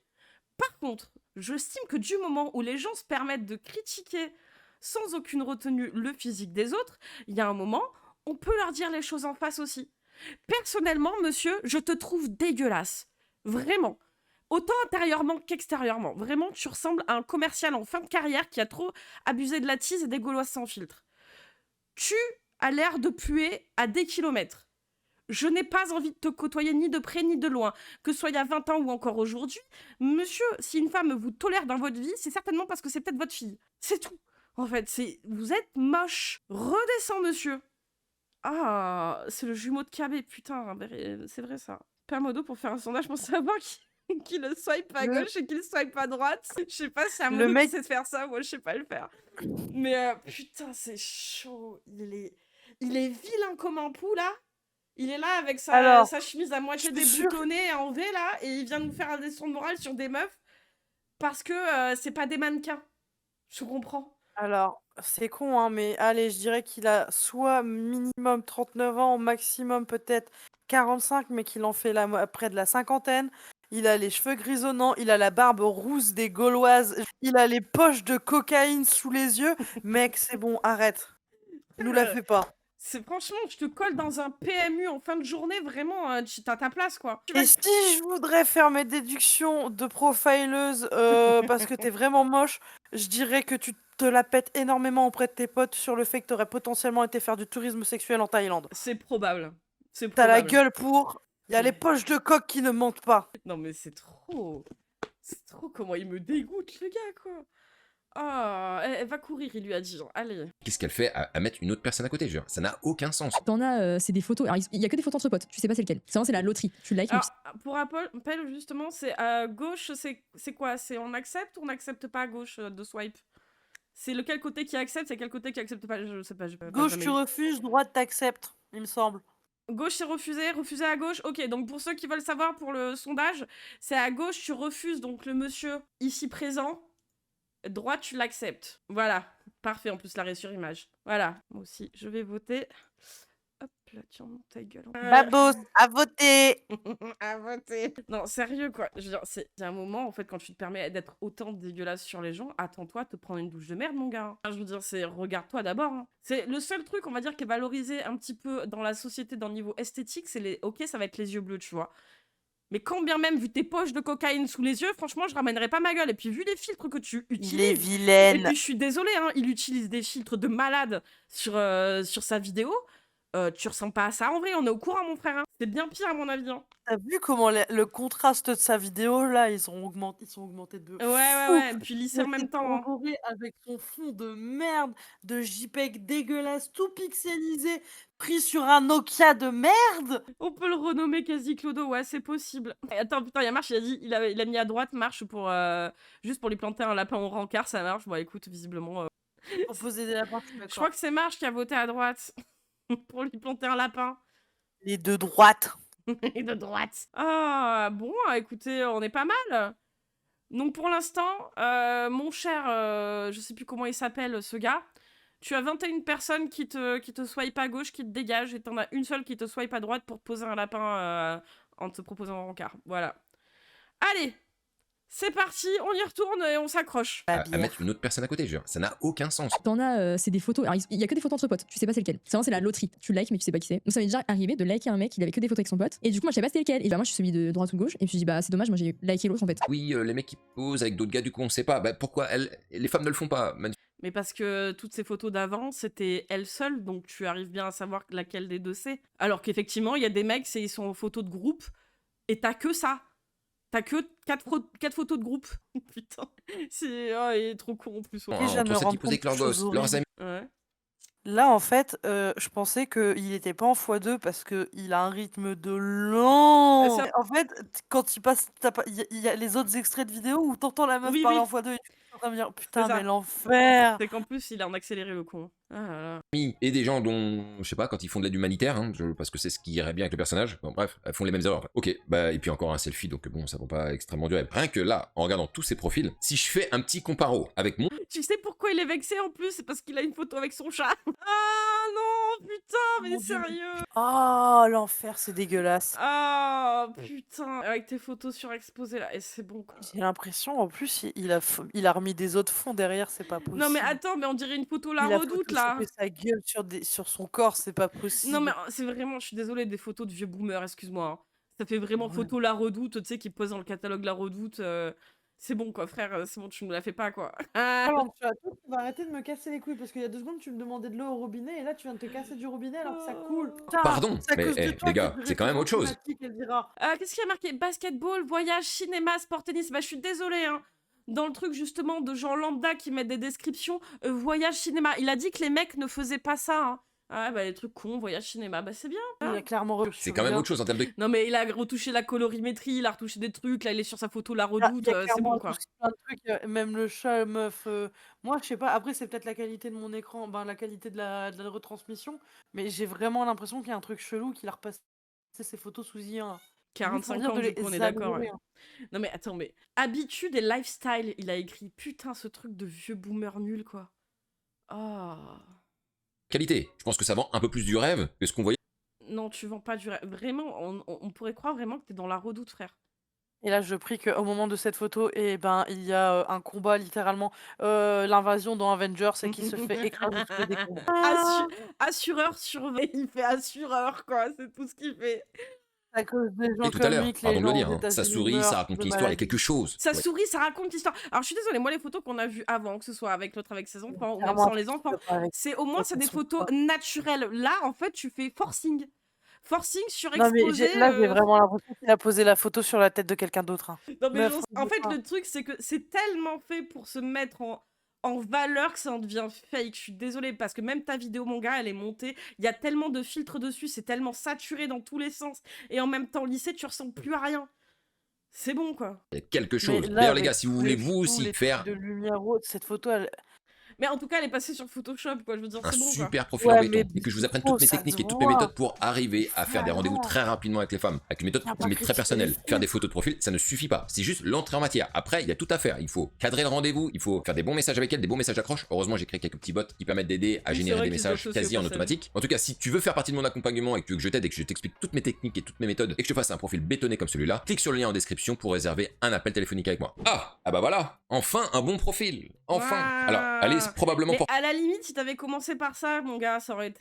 Par contre, j'estime que du moment où les gens se permettent de critiquer sans aucune retenue le physique des autres, il y a un moment, on peut leur dire les choses en face aussi. Personnellement, monsieur, je te trouve dégueulasse. Vraiment. Autant intérieurement qu'extérieurement. Vraiment, tu ressembles à un commercial en fin de carrière qui a trop abusé de la tease et des Gauloises sans filtre. Tu as l'air de puer à des kilomètres. Je n'ai pas envie de te côtoyer ni de près ni de loin, que ce soit il y a 20 ans ou encore aujourd'hui. Monsieur, si une femme vous tolère dans votre vie, c'est certainement parce que c'est peut-être votre fille. C'est tout. En fait, vous êtes moche. Redescends, monsieur. Ah, c'est le jumeau de KB, putain, c'est vrai ça. Permodo pour faire un sondage pour savoir qui le swipe à gauche et qui le swipe à droite. Je sais pas si un modo qui sait faire ça, moi je sais pas le faire. Mais putain, c'est chaud. Il est vilain comme un pou là. Il est là avec sa chemise à moitié déboutonnée en V là et il vient nous faire un descente morale sur des meufs parce que c'est pas des mannequins. Je comprends. Alors, c'est con, hein, mais allez, je dirais qu'il a soit minimum 39 ans, maximum peut-être 45, mais qu'il en fait près de la cinquantaine. Il a les cheveux grisonnants, il a la barbe rousse des Gauloises, il a les poches de cocaïne sous les yeux. Mec, c'est bon, arrête. Nous la fais pas. C'est franchement, je te colle dans un PMU en fin de journée, vraiment, tu t'as ta place, quoi. Et si je voudrais faire mes déductions de profileuse parce que t'es vraiment moche, je dirais que tu te la pètes énormément auprès de tes potes sur le fait que t'aurais potentiellement été faire du tourisme sexuel en Thaïlande. C'est probable. T'as la gueule pour... Il y a les poches de coq qui ne mentent pas. Non mais c'est trop... C'est trop comment il me dégoûte, le gars, quoi. Ah, elle va courir, il lui a dit. Allez. qu'est-ce qu'elle fait à mettre une autre personne à côté? Je veux dire, ça n'a aucun sens. T'en as, c'est des photos. Alors, il y a que des photos entre potes. Tu sais pas c'est lequel. C'est la loterie. Tu likes. Alors, pour Apple, justement, c'est à gauche, c'est quoi? C'est on accepte ou on n'accepte pas à gauche de swipe? C'est lequel côté qui accepte, c'est quel côté qui accepte pas? Je sais pas. Gauche, tu refuses, droite, t'acceptes, il me semble. Gauche, c'est refusé à gauche. Ok, donc pour ceux qui veulent savoir pour le sondage, c'est à gauche, tu refuses donc le monsieur ici présent. Droite, tu l'acceptes. Voilà, parfait, en plus l'arrêt sur image. Voilà, moi aussi, je vais voter. Hop là, tiens, ta gueule. Babos, à voter. À voter. Non, sérieux, quoi. Je veux dire, il y a un moment, en fait, quand tu te permets d'être autant dégueulasse sur les gens, attends-toi à te prendre une douche de merde, mon gars. Je veux dire, regarde-toi d'abord. Hein. C'est le seul truc, on va dire, qui est valorisé un petit peu dans la société, dans le niveau esthétique, c'est ok, ça va être les yeux bleus, tu vois. Mais quand bien même, vu tes poches de cocaïne sous les yeux, franchement, je ramènerais pas ma gueule. Et puis, vu les filtres que tu utilises... Il est vilaine. Et puis, je suis désolée, hein, il utilise des filtres de malade sur sa vidéo. Tu ressembles pas à ça en vrai, on est au courant, mon frère. Hein. C'est bien pire à mon avis, hein. Tu vu comment le contraste de sa vidéo là, ils sont augmentés de fou. Ouais, et puis lissé Le en fait même de temps, hein. corroborer avec son fond de merde, de JPEG dégueulasse, tout pixelisé, pris sur un Nokia de merde. On peut le renommer quasi Clodo, ouais, c'est possible. Et attends, putain, il y a Marche, il a dit, il a mis à droite Marche pour, juste pour lui planter un lapin au rencard, ça marche. Bon, écoute, visiblement, Pour poser des lapins, je suis je crois d'accord. que c'est Marche qui a voté à droite pour lui planter un lapin. Les de droite. Et de droite. Ah, bon, écoutez, on est pas mal. Donc pour l'instant, mon cher, je sais plus comment il s'appelle ce gars, tu as 21 personnes qui te swipe à gauche, qui te dégagent, et t'en as une seule qui te swipe à droite pour te poser un lapin en te proposant un rencard. Voilà. Allez, c'est parti, on y retourne et on s'accroche. La À bière. mettre une autre personne à côté, je veux dire, ça n'a aucun sens. T'en as, c'est des photos. Alors, il y a que des photos entre potes. Tu sais pas c'est lequel. C'est vraiment c'est la loterie. Tu likes mais tu sais pas qui c'est. Donc ça m'est déjà arrivé de liker un mec, il avait que des photos avec son pote. Et du coup moi je savais pas c'était lequel. Et bah moi je suis celui de droite ou de gauche. Et puis je dis bah c'est dommage, moi j'ai liké l'autre en fait. Oui, les mecs qui posent avec d'autres gars, du coup, on sait pas. Bah, pourquoi les femmes ne le font pas? Mais parce que toutes ces photos d'avant, c'était elle seule, donc tu arrives bien à savoir laquelle des deux c'est. Alors qu'effectivement, il y a des mecs, ils sont en photo de groupe, et t'as que ça. T'as que 4 photos de groupe. Putain, il est trop con en plus. Ouais. Et je viens de me Entre ceux qui rendre posent avec compte leurs de choses gosses, leurs horribles. amis. Ouais. Là, en fait, je pensais qu'il était pas en x2 parce qu'il a un rythme de lent. ça- En fait, quand il passe, il y a les autres extraits de vidéo où t'entends la meuf Oui, parler oui. en x2 et tu es en train de me dire C'est putain, ça. mais l'enfer. C'est qu'en plus, il est en accéléré le con. Ah là là. Et des gens dont, je sais pas, quand ils font de l'aide humanitaire, hein, parce que c'est ce qui irait bien avec le personnage, bon bref, elles font les mêmes erreurs. Ok, bah, et puis encore un selfie, donc bon, ça va pas extrêmement durer. Rien que là, en regardant tous ces profils, si je fais un petit comparo avec mon Tu sais pourquoi il est vexé en plus? C'est parce qu'il a une photo avec son chat. Ah non, putain, mais Mon Dieu. sérieux. Oh, l'enfer, c'est dégueulasse. Ah putain, avec tes photos surexposées là, et c'est bon quoi. J'ai l'impression, en plus, il a remis des autres fonds derrière, c'est pas possible. Non mais attends, mais on dirait une photo la Il a redoute là. photoshopé sa gueule sur son corps, c'est pas Non possible. mais c'est vraiment, je suis désolée, des photos de vieux boomers, excuse-moi, hein. Ça fait vraiment Ouais. photo la redoute, tu sais, qui pose dans le catalogue la redoute. C'est bon quoi, frère, c'est bon, tu me la fais pas quoi. Alors, tu vas arrêter de me casser les couilles parce qu'il y a 2 secondes, tu me demandais de l'eau au robinet et là, tu viens de te casser du robinet alors que ça coule. Putain, Pardon, c'est à mais, cause de eh, toi les gars, qu'il y a du c'est quand même autre chose. réchauffement climatique, elle dira. Qu'est-ce qu'il y a marqué? Basketball, voyage, cinéma, sport, tennis. Bah je suis désolée, hein. Dans le truc justement de gens lambda qui mettent des descriptions, voyage, cinéma. Il a dit que les mecs ne faisaient pas ça, hein. Ah bah les trucs cons, voyage, cinéma, bah c'est bien. Il a clairement C'est quand même autre chose en termes de... Non mais il a retouché la colorimétrie, il a retouché des trucs, là il est sur sa photo la Il y a redoute, c'est clairement bon quoi. retouché plein de trucs, même le chat, meuf. Moi, je sais pas, après, c'est peut-être la qualité de mon écran, ben, la qualité de la retransmission, mais j'ai vraiment l'impression qu'il y a un truc chelou qu'il a repassé ses photos sous I1. Limite, faut 45 dire ans de du les coup on est d'accord. améliorer, Ouais. hein. Non mais attends, mais habitude et lifestyle, il a écrit putain ce truc de vieux boomer nul quoi. Ah. qualité. Je pense que ça vend un peu plus du rêve que ce qu'on voyait. Non, tu vends pas du rêve. Vraiment, on pourrait croire vraiment que t'es dans la redoute, frère. Et là, je prie qu'au moment de cette photo, eh ben, il y a un combat littéralement, l'invasion dans Avengers et qui se fait écraser sous les décombres. Assureur surveille, il fait assureur quoi, c'est tout ce qu'il fait. À cause des gens Et tout à comme l'heure, lui que les pardon de le gens dire, aux hein, ça États-Unis sourit, ça meurent raconte de une histoire, il y a maladie. quelque chose. Ça Ouais. sourit, ça raconte l'histoire. Alors je suis désolée, moi les photos qu'on a vues avant, que ce soit avec l'autre avec ses enfants ou même Clairement, sans les enfants, c'est au moins avec c'est des son photos corps. naturelles. Là, en fait, tu fais forcing. Forcing Non, mais surexposé. là, j'ai vraiment l'impression qu'il a posé la photo sur la tête de quelqu'un d'autre, hein. Non mais Meuf, en fait pas. le truc c'est que c'est tellement fait pour se mettre en valeur que ça en devient fake. Je suis désolée parce que même ta vidéo mon gars elle est montée, il y a tellement de filtres dessus, c'est tellement saturé dans tous les sens et en même temps lissé, tu ressembles plus à rien. C'est bon quoi. Il y a quelque Mais chose. là, D'ailleurs, les avec gars, si vous tous voulez les vous flous, aussi les faire trucs de lumière haute, cette photo, elle... Mais en tout cas elle est passée sur Photoshop quoi, je veux dire un c'est bon quoi. super profil en Ouais, béton mais et que je vous apprenne trop, toutes mes ça techniques se et toutes mes voit. méthodes pour arriver à faire des rendez-vous Vraiment. très rapidement avec les femmes, avec une méthode Viens pas qui m'est très critiquer personnelle. les Faire des filles. photos de profil, ça ne suffit pas. C'est juste l'entrée en matière. Après, il y a tout à faire. Il faut cadrer le rendez-vous, il faut faire des bons messages avec elle, des bons messages d'accroche. Heureusement, j'ai créé quelques petits bots qui permettent d'aider à Oui, c'est générer vrai des qu'ils doivent messages aussi quasi au en passage. automatique. En tout cas, si tu veux faire partie de mon accompagnement et que tu veux que je t'aide et que je t'explique toutes mes techniques et toutes mes méthodes et que je te fasse un profil bétonné comme celui-là, clique sur le lien en description pour réserver un appel téléphonique avec moi. Ah bah voilà, enfin un bon profil. Enfin. Alors, allez, c'est probablement Mais pour à la limite, si t'avais commencé par ça, mon gars, ça aurait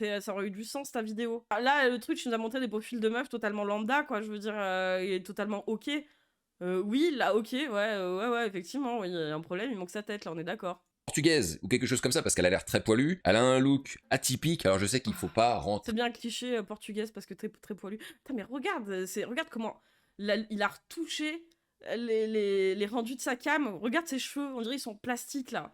eu du sens ta vidéo. Là, le truc, tu nous as montré des profils de meufs totalement lambda, quoi. Je veux dire, il est totalement ok. Oui, là, ok, ouais, effectivement, oui, il y a un problème, il manque sa tête, là, on est d'accord. portugaise ou quelque chose comme ça, parce qu'elle a l'air très poilue, elle a un look atypique, alors je sais qu'il faut pas rentrer... C'est bien cliché portugaise parce que très, très poilu. Putain, mais regarde, regarde comment il a retouché les rendus de sa cam. Regarde ses cheveux, on dirait ils sont plastiques là.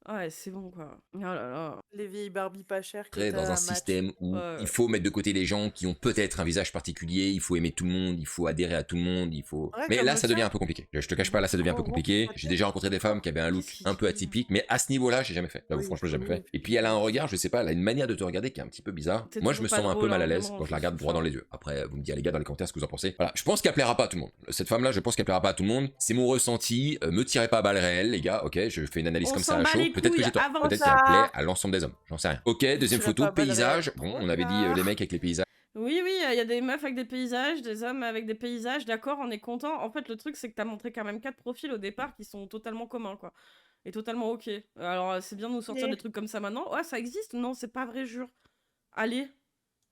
Ouais, c'est bon quoi. Oh là là. Les vieilles Barbie pas chères que dans un t'as match. système où Ouais. il faut mettre de côté les gens qui ont peut-être un visage particulier, il faut aimer tout le monde, il faut adhérer à tout le monde, il faut... Ouais, Mais comme là, le ça devient tien. un peu compliqué. Je te cache pas, là, ça devient un peu compliqué. J'ai déjà rencontré des femmes qui avaient un look Qu'est-ce qu'il un peu dit atypique, mais à ce niveau-là, j'ai jamais fait. J'avoue, Oui, franchement, j'ai jamais oui. fait. Et puis, elle a un regard, je sais pas, elle a une manière de te regarder qui est un petit peu bizarre. C'est Moi, je toujours me pas sens un peu drôle, mal à hein, l'aise vraiment, quand je je la regarde trouve droit ça. dans les yeux. Après, vous me direz, les gars, dans les commentaires ce que vous en pensez. Voilà, je pense qu'elle plaira pas à tout le monde. Cette femme-là, je pense qu'elle plaira pas à tout le monde. C'est mon ressenti. Me tirez pas à balles réelles, les gars, ok? Je fais une analyse On comme ça s'en à bat chaud. les Peut-être que couilles, j'ai tort. avance Peut-être ça. qu'elle plaît à l'ensemble des hommes. J'en sais rien. Ok, deuxième Tirez photo, pas à balles paysage. réelles. Bon, Trop on avait dit tard. les mecs avec les paysages. Oui, il y a des meufs avec des paysages, des hommes avec des paysages, d'accord, on est content. En fait, le truc, c'est que t'as montré quand même 4 profils au départ qui sont totalement communs, quoi. Et totalement ok. Alors, c'est bien de nous sortir des trucs comme ça maintenant. Ouais, ça existe? Non, c'est pas vrai, jure. Allez,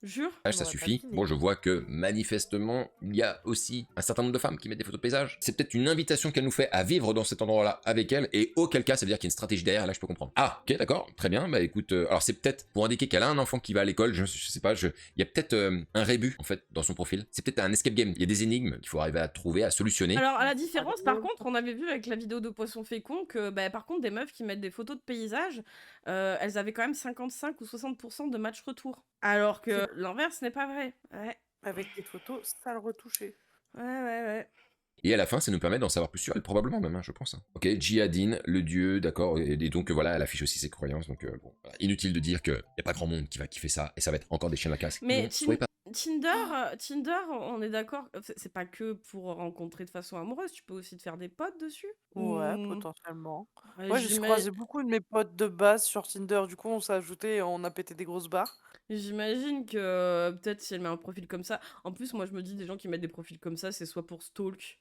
jure. On Ça aurait pas suffit. deviné. Bon, je vois que manifestement, il y a aussi un certain nombre de femmes qui mettent des photos de paysage. C'est peut-être une invitation qu'elle nous fait à vivre dans cet endroit-là avec elle, et auquel cas, ça veut dire qu'il y a une stratégie derrière, là je peux comprendre. Ah, ok, d'accord, très bien, bah écoute, alors c'est peut-être pour indiquer qu'elle a un enfant qui va à l'école, je sais pas, il y a peut-être un rébut, en fait, dans son profil. C'est peut-être un escape game, il y a des énigmes qu'il faut arriver à trouver, à solutionner. Alors, à la différence, par drôle. contre, on avait vu avec la vidéo de Poisson Fécond que, bah, par contre, des meufs qui mettent des photos de paysages, elles avaient quand même 55 ou 60% de match retour. Alors que l'inverse n'est pas vrai. Ouais, Avec les photos, sale retouché. ouais. Et à la fin, ça nous permet d'en savoir plus sur elle, probablement même, hein, je pense. Hein. Ok, Djihadine, le dieu, d'accord, et donc voilà, elle affiche aussi ses croyances, donc bon, voilà. Inutile de dire qu'il n'y a pas grand monde qui va kiffer ça, et ça va être encore des chiens à la casse. Mais Non, soyez pas... Tinder, on est d'accord, c'est pas que pour rencontrer de façon amoureuse, tu peux aussi te faire des potes dessus. Ouais, Ou- potentiellement. Ouais, Moi, j'ai croisé beaucoup de mes potes de base sur Tinder. Du coup, on s'est ajouté et on a pété des grosses barres. J'imagine que peut-être si elle met un profil comme ça. En plus, moi je me dis des gens qui mettent des profils comme ça, c'est soit pour stalk,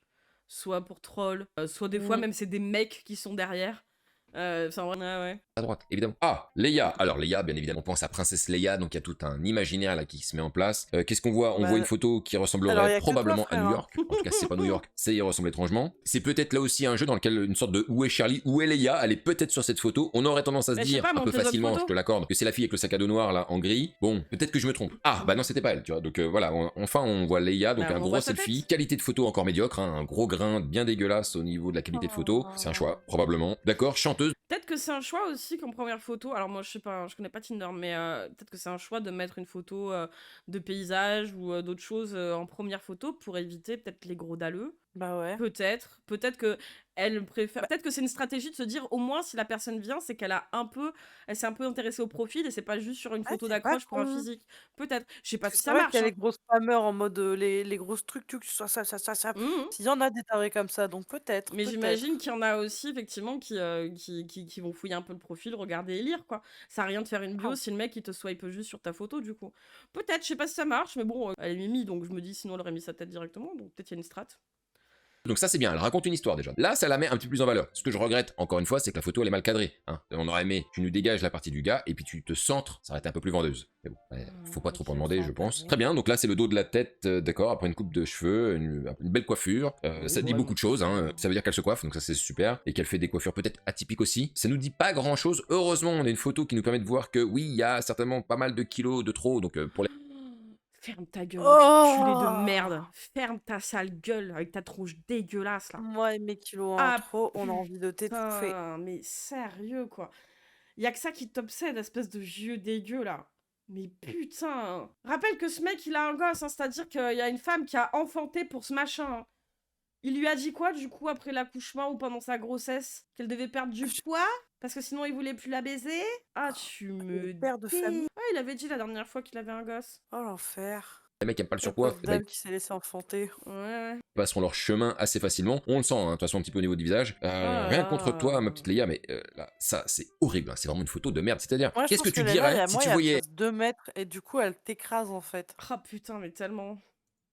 soit pour troll, soit des fois Mm. même c'est des mecs qui sont derrière. C'est en vrai, ouais. à droite, évidemment. Ah, Leia. Alors Leia, bien évidemment, on pense à Princesse Leia, donc il y a tout un imaginaire là qui se met en place. Qu'est-ce qu'on voit? On Bah, voit une photo qui alors, y ressemblerait a que toi, probablement à frère, New hein. York. En tout cas, si c'est pas New York, ça y ressemble étrangement. C'est peut-être là aussi un jeu dans lequel une sorte de où est Charlie, où est Leia, elle est peut-être sur cette photo. On aurait tendance à se Bah, je sais dire pas, un peu montre les autres facilement, je photos. te l'accorde, que c'est la fille avec le sac à dos noir là en gris. Bon, peut-être que je me trompe. Ah, bah non, c'était pas elle, tu vois. Donc voilà, enfin on voit Leia, donc Bah, un on gros voit sa selfie, tête. qualité de photo encore médiocre, hein, un gros grain bien dégueulasse au niveau de la qualité de photo. C'est un choix, probablement. D'accord, chanteuse. Peut-être que c'est un choix aussi comme première photo. Alors moi je sais pas, je connais pas Tinder, mais peut-être que c'est un choix de mettre une photo de paysage ou d'autres choses en première photo pour éviter peut-être les gros dalleux. Bah ouais. Peut-être que elle préfère. Peut-être que c'est une stratégie de se dire au moins si la personne vient, c'est qu'elle s'est un peu intéressée au profil et c'est pas juste sur une photo c'est pas d'accroche pour un con. physique. Peut-être. Je sais pas si C'est ça vrai marche. qu'il y a Hein. les grosses spammers en mode les grosses trucs, ça. Mhm. S'il y en a des tarés comme ça, donc peut-être. Mais j'imagine qu'il y en a aussi effectivement qui vont fouiller un peu le profil, regarder et lire quoi. Ça a rien de faire une bio Ah. si le mec il te swipe juste sur ta photo du coup. Peut-être, je sais pas si ça marche, mais bon, elle est Mimi donc je me dis sinon elle aurait mis sa tête directement, donc peut-être il y a une strat. Donc ça c'est bien, elle raconte une histoire déjà. Là ça la met un petit peu plus en valeur. Ce que je regrette encore une fois c'est que la photo elle est mal cadrée. Hein. On aurait aimé, tu nous dégages la partie du gars et puis tu te centres, ça aurait été un peu plus vendeuse. Mais bon, faut pas trop en demander je pense. Très bien, donc là c'est le dos de la tête, d'accord, après une coupe de cheveux, une belle coiffure. Ça dit beaucoup de choses, hein. Ça veut dire qu'elle se coiffe, donc ça c'est super. Et qu'elle fait des coiffures peut-être atypiques aussi. Ça nous dit pas grand chose. Heureusement on a une photo qui nous permet de voir que oui, il y a certainement pas mal de kilos de trop, donc pour les... Ferme ta gueule, Oh culé de merde. Ferme ta sale gueule avec ta tronche dégueulasse là. Moi et mes kilos en Ah, trop, on a envie de t'étouffer. Putain, mais sérieux quoi. Y a que ça qui t'obsède, espèce de vieux dégueu là. Mais putain. Rappelle que ce mec il a un gosse, hein, c'est-à-dire qu'il y a une femme qui a enfanté pour ce machin. Hein. Il lui a dit quoi du coup après l'accouchement ou pendant sa grossesse? Qu'elle devait perdre du poids? Parce que sinon il voulait plus la baiser? Ah tu me Père de famille. Ah il avait dit la dernière fois qu'il avait un gosse. Oh l'enfer. mecs qui aiment pas le La surpoids, pauvre eh ben, dame qui s'est laissée enfanter. Ouais. ils passeront leur chemin assez facilement. On le sent, hein, de toute façon, un petit peu au niveau du visage. Rien contre toi, ma petite Leia, mais là, ça, c'est horrible. Hein, c'est vraiment une photo de merde. C'est-à-dire, Moi, je qu'est-ce que pense tu Léla, dirais si tu voyais... 2 mètres et du coup, elle t'écrase en fait. Ah putain mais tellement.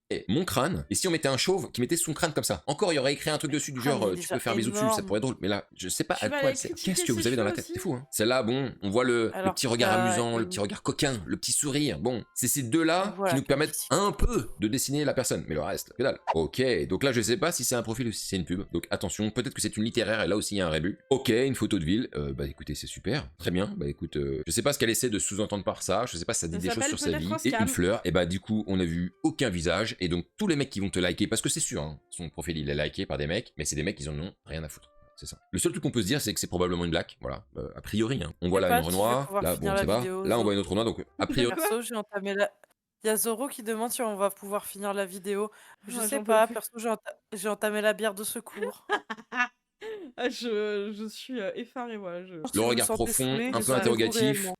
Et mon crâne, et si on mettait un chauve qui mettait son crâne comme ça? Encore, il y aurait écrit un truc dessus du Ah, genre, mais il est tu peux déjà faire bisous dessus, ça énorme. pourrait être drôle. Mais là, je sais pas Tu à vas quoi aller elle sert. critiquer Qu'est-ce que ses vous avez dans la cheveux tête? C'est aussi? fou, hein. Celle-là, bon, on voit le Alors, petit regard amusant, le une petit regard coquin, le petit sourire. Bon, c'est ces deux-là qui voilà, nous permettent critique. un peu de dessiner la personne. Mais le reste, que dalle. Ok, donc là, je sais pas si c'est un profil ou si c'est une pub. Donc attention, peut-être que c'est une littéraire et là aussi il y a un rébut. Ok, une photo de ville. Bah écoutez, c'est super. Très bien. Bah écoute, je sais pas ce qu'elle essaie de sous-entendre par ça. Je sais pas si ça dit Ça des choses s'appelle sur sa peut-être vie. Et Oscam. une fleur. Et bah du coup, on a vu aucun visage. Et donc tous les mecs qui vont te liker, parce que c'est sûr, hein, son profil il est liké par des mecs, mais c'est des mecs qui en ont rien à foutre. C'est ça. Le seul truc qu'on peut se dire, c'est que c'est probablement une blague. Voilà, a priori. Hein. On voit là une Pas, tu veux Renoir. pouvoir Là, finir bon, la c'est pas. vidéo, Là, on voit une Zo? autre Renoir. Donc, a priori. Perso, j'ai entamé la. Il y a Zoro qui demande si on va pouvoir finir la vidéo. Je Ah, sais j'en peux pas, plus. perso, j'ai entamé la bière de secours. Ah, je suis effarée, moi. Le Si vous vous regard sentez profond, saoulé, un peu ça. interrogatif. réellement.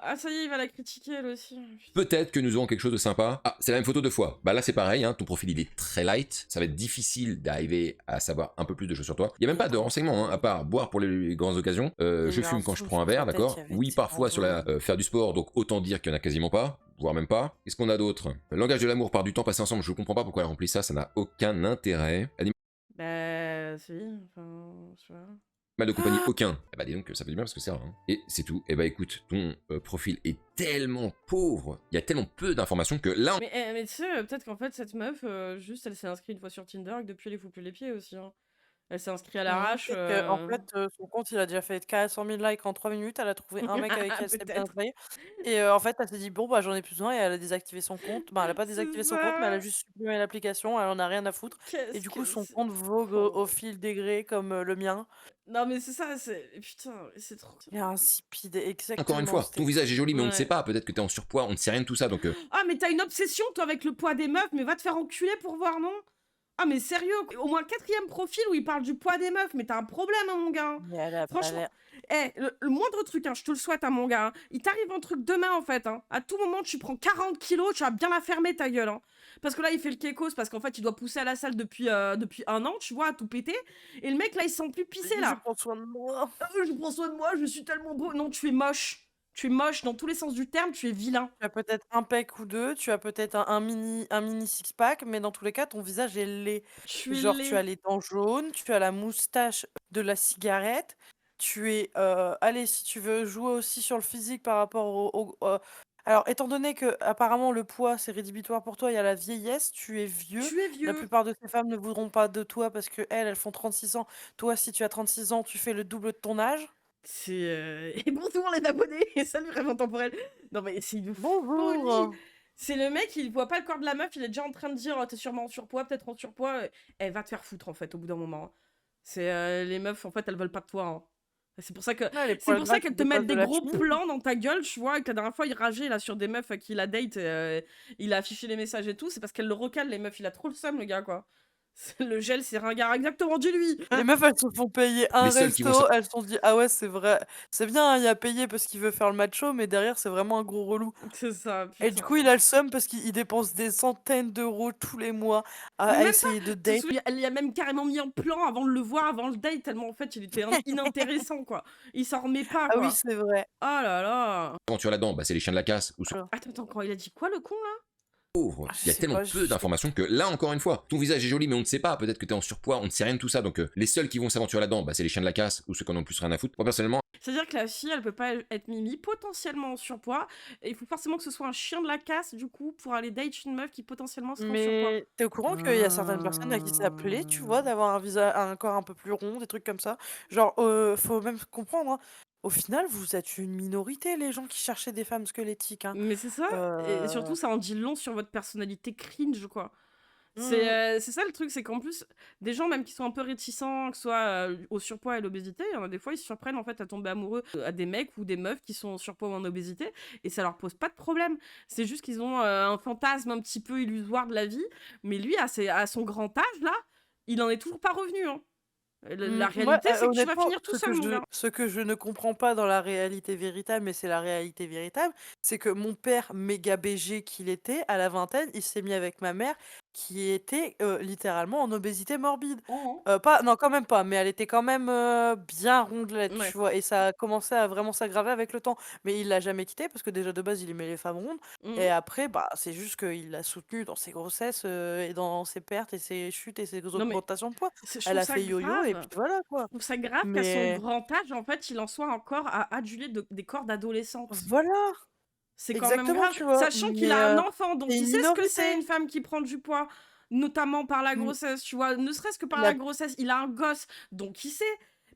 Ah, ça y est, il va la critiquer, elle aussi. Peut-être que nous aurons quelque chose de sympa. Ah, c'est la même photo deux fois. Bah là c'est pareil, hein, ton profil il est très light. Ça va être difficile d'arriver à savoir un peu plus de choses sur toi. Il y a même pas de renseignements, hein, à part boire pour les grandes occasions. Il y a Je eu un fume quand je zoom prends un sur sa verre, tête, d'accord. il y avait Oui, écrit parfois en sur la faire du sport, donc autant dire qu'il y en a quasiment pas, voire même pas. Qu'est-ce qu'on a d'autre? Le langage de l'amour par du temps passé ensemble. Je comprends pas pourquoi elle remplit ça, ça n'a aucun intérêt. Bah, si, enfin, tu vois. Mal de compagnie aucun. Eh bah dis donc, ça fait du bien parce que c'est rare. Hein. Et c'est tout. Et bah écoute, ton profil est tellement pauvre, il y a tellement peu d'informations que là... Mais tu sais, peut-être qu'en fait, cette meuf, juste, elle s'est inscrite une fois sur Tinder et que depuis, elle est fout plus les pieds aussi. Hein. Elle s'est inscrite à l'arrache. Peut-être qu'en fait, son compte, il a déjà fait 400 000 likes en 3 minutes. Elle a trouvé un mec avec qui elle s'est bien Peut-être. travaillé. Et en fait, elle s'est dit, bon, bah, j'en ai plus besoin. Et elle a désactivé son compte. Bah, elle a pas C'est désactivé son compte, mais elle a ça. juste supprimé l'application. Elle en a rien à foutre. Et Qu'est-ce du que coup, son c'est compte vogue au fil des grés comme le mien. Non, mais c'est ça, c'est. Putain, c'est trop. Il est insipide, Encore une exactement. fois, ton visage est joli, mais on ne sait Ouais. pas. Peut-être que t'es en surpoids, on ne sait rien de tout ça, donc... Ah, mais t'as une obsession, toi, avec le poids des meufs, mais va te faire enculer pour voir, non? Ah, mais sérieux, au moins 4e profil où il parle du poids des meufs, mais t'as un problème, hein, mon gars. Mais elle a pas Franchement, l'air. le moindre truc, hein, je te le souhaite, hein, mon gars. Hein. Il t'arrive un truc demain, en fait. Hein. À tout moment, tu prends 40 kilos, tu vas bien la fermer, ta gueule. Hein. Parce que là, il fait le kékos, parce qu'en fait, il doit pousser à la salle depuis 1 an, tu vois, à tout péter. Et le mec, là, il se sent plus pisser, Je là. prends soin de moi. Je prends soin de moi, je suis tellement beau. Non, tu es moche. Tu es moche dans tous les sens du terme, tu es vilain. Tu as peut-être un pec ou deux, tu as peut-être un mini six-pack, mais dans tous les cas, ton visage est laid. Tu es Genre, tu as laid. les dents jaunes, tu as la moustache de la cigarette, tu es... allez, si tu veux jouer aussi sur le physique par rapport alors, étant donné que apparemment le poids, c'est rédhibitoire pour toi, il y a la vieillesse, tu es vieux. Tu es La vieux. plupart de ces femmes ne voudront pas de toi parce que elles font 36 ans. Toi, si tu as 36 ans, tu fais le double de ton âge. C'est Et bonjour les abonnés. Et salut Rêve Intemporel. Non mais c'est une folie. Bonjour. C'est le mec, il voit pas le corps de la meuf, il est déjà en train de dire oh, t'es sûrement en surpoids, peut-être en surpoids. Elle va te faire foutre en fait au bout d'un moment. Hein. C'est les meufs en fait elles veulent pas de toi. Hein. C'est pour ça que Ouais, les c'est poils pour gras ça qui qu'elles te dépassent mettent de des la gros chemise. plans dans ta gueule, tu vois, et que la dernière fois il rageait là sur des meufs qu'il a date, il a affiché les messages et tout, c'est parce qu'elle le recale les meufs, il a trop le seum le gars quoi. Le gel c'est ringard exactement, dis-lui. Les meufs, elles se font payer un Les seuls qui resto, vont elles se sont dit: «Ah ouais, c'est vrai, c'est bien, hein, il a payé parce qu'il veut faire le macho, mais derrière, c'est vraiment un gros relou» C'est ça, et du putain. coup, il a le seum parce qu'il dépense des centaines d'euros tous les mois Mais à même essayer de Tu te date. souviens, elle y a même carrément mis en plan avant de le voir, avant le date, tellement en fait il était inintéressant quoi. Il s'en remet pas Ah oui, quoi. c'est vrai. Oh là là. Aventure là-dedans, bah c'est les chiens de la casse ou ce Alors, Attends, quand il a dit quoi le con là? pauvre. je Il y a sais tellement pas, peu d'informations que là, encore une fois, ton visage est joli, mais on ne sait pas. Peut-être que t'es en surpoids, on ne sait rien de tout ça. Donc les seuls qui vont s'aventurer là-dedans, bah c'est les chiens de la casse ou ceux qui en ont plus rien à foutre. Moi personnellement, C'est-à-dire que la fille, elle peut pas être mimi, potentiellement en surpoids. Et il faut forcément que ce soit un chien de la casse, du coup, pour aller date une meuf qui potentiellement serait en surpoids. mais tu es au courant qu'il y a certaines personnes à qui ça plaît, tu vois, d'avoir un corps un peu plus rond, des trucs comme ça? Genre, faut même comprendre, hein, au final, vous êtes une minorité, les gens qui cherchaient des femmes squelettiques, hein. Mais c'est ça, et Heu, surtout ça en dit long sur votre personnalité cringe, quoi. mmh C'est ça le truc, c'est qu'en plus, des gens même qui sont un peu réticents, que ce soit au surpoids et l'obésité, il y en a des fois, ils se surprennent en fait à tomber amoureux à des mecs ou des meufs qui sont en surpoids ou en obésité, et ça leur pose pas de problème. C'est juste qu'ils ont un fantasme un petit peu illusoire de la vie, mais lui, à son grand âge, là, il en est toujours pas revenu. Hein. La Moi, réalité, c'est que tu vas honnêtement, finir tout seul, mon gars. ce que je ne comprends pas dans la réalité véritable, mais c'est la réalité véritable, c'est que mon père, méga BG qu'il était, à la vingtaine, il s'est mis avec ma mère qui était, littéralement en obésité morbide. Mhm. Pas non, quand même pas, mais elle était quand même, bien rondelette, Ouais. tu vois? Et ça a commencé à vraiment s'aggraver avec le temps. Mais il l'a jamais quittée parce que déjà de base, il aimait les femmes rondes Mhm. et après, bah, c'est juste qu'il l'a soutenue dans ses grossesses, et dans ses pertes et ses chutes et ses Non, mais augmentations de poids. je Elle trouve a ça fait yo-yo et puis grave. voilà, Je quoi. trouve ça grave qu'à son Mais grand âge, en fait, il en soit encore à aduler des corps d'adolescente. voilà, C'est quand même exactement, grave, tu vois? sachant qu'il Mais, a un enfant, donc c'est il une sait ce que c'est minorité. une femme qui prend du poids, notamment par la Mmh, grossesse, tu vois? Ne serait-ce que par il la a grossesse, il a un gosse, donc il sait.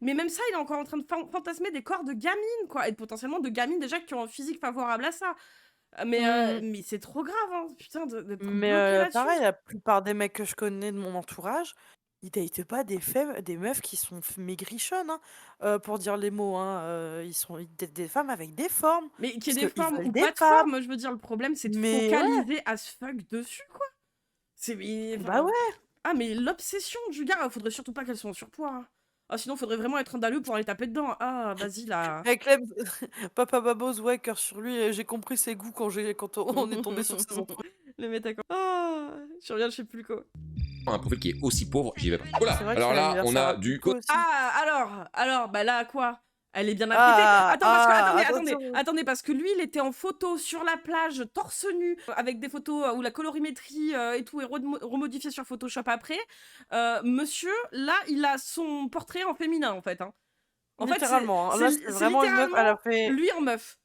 Mais même ça, il est encore en train de fantasmer des corps de gamines, quoi, et potentiellement de gamines déjà qui ont un physique favorable à ça. mmh. Mais c'est trop grave, hein, putain, d'être Mais, bloqué là-dessus. pareil, la plupart des mecs que je connais de mon entourage, ils datent pas des meufs qui sont maigrichonnes, hein, pour dire les mots, hein, ils datent des femmes avec des formes, Mais qu'il parce y ait des qu'ils formes veulent ou des pas de papes. formes, je veux dire, le problème, c'est de Mais ouais, focaliser as fuck dessus, quoi. bah Enfin, ouais, ah, mais l'obsession du gars, faudrait surtout pas qu'elle soit en surpoids, hein. Ah, sinon, faudrait vraiment être un dalleux pour aller taper dedans. Ah, vas-y, là. avec Clem, Papa Babos, ouais, cœur sur lui, j'ai compris ses goûts quand on est tombé sur ses entretiens. Le métacon. Oh, je reviens, je sais plus quoi. Un profil qui est aussi pauvre, j'y vais pas. Oula, C'est vrai que alors c'est là, on l'anniversaire a à du Pico aussi. Ah, bah là, quoi? Elle est bien apprêtée. Ah! Attends, parce que, Ah! attendez, Attention! attendez, parce que lui, il était en photo sur la plage, torse nu, avec des photos où la colorimétrie et tout est remodifié sur Photoshop après. Monsieur, là, il a son portrait en féminin, en fait, hein. En fait, Littéralement, hein. Là, c'est c'est vraiment une meuf, littéralement lui en meuf.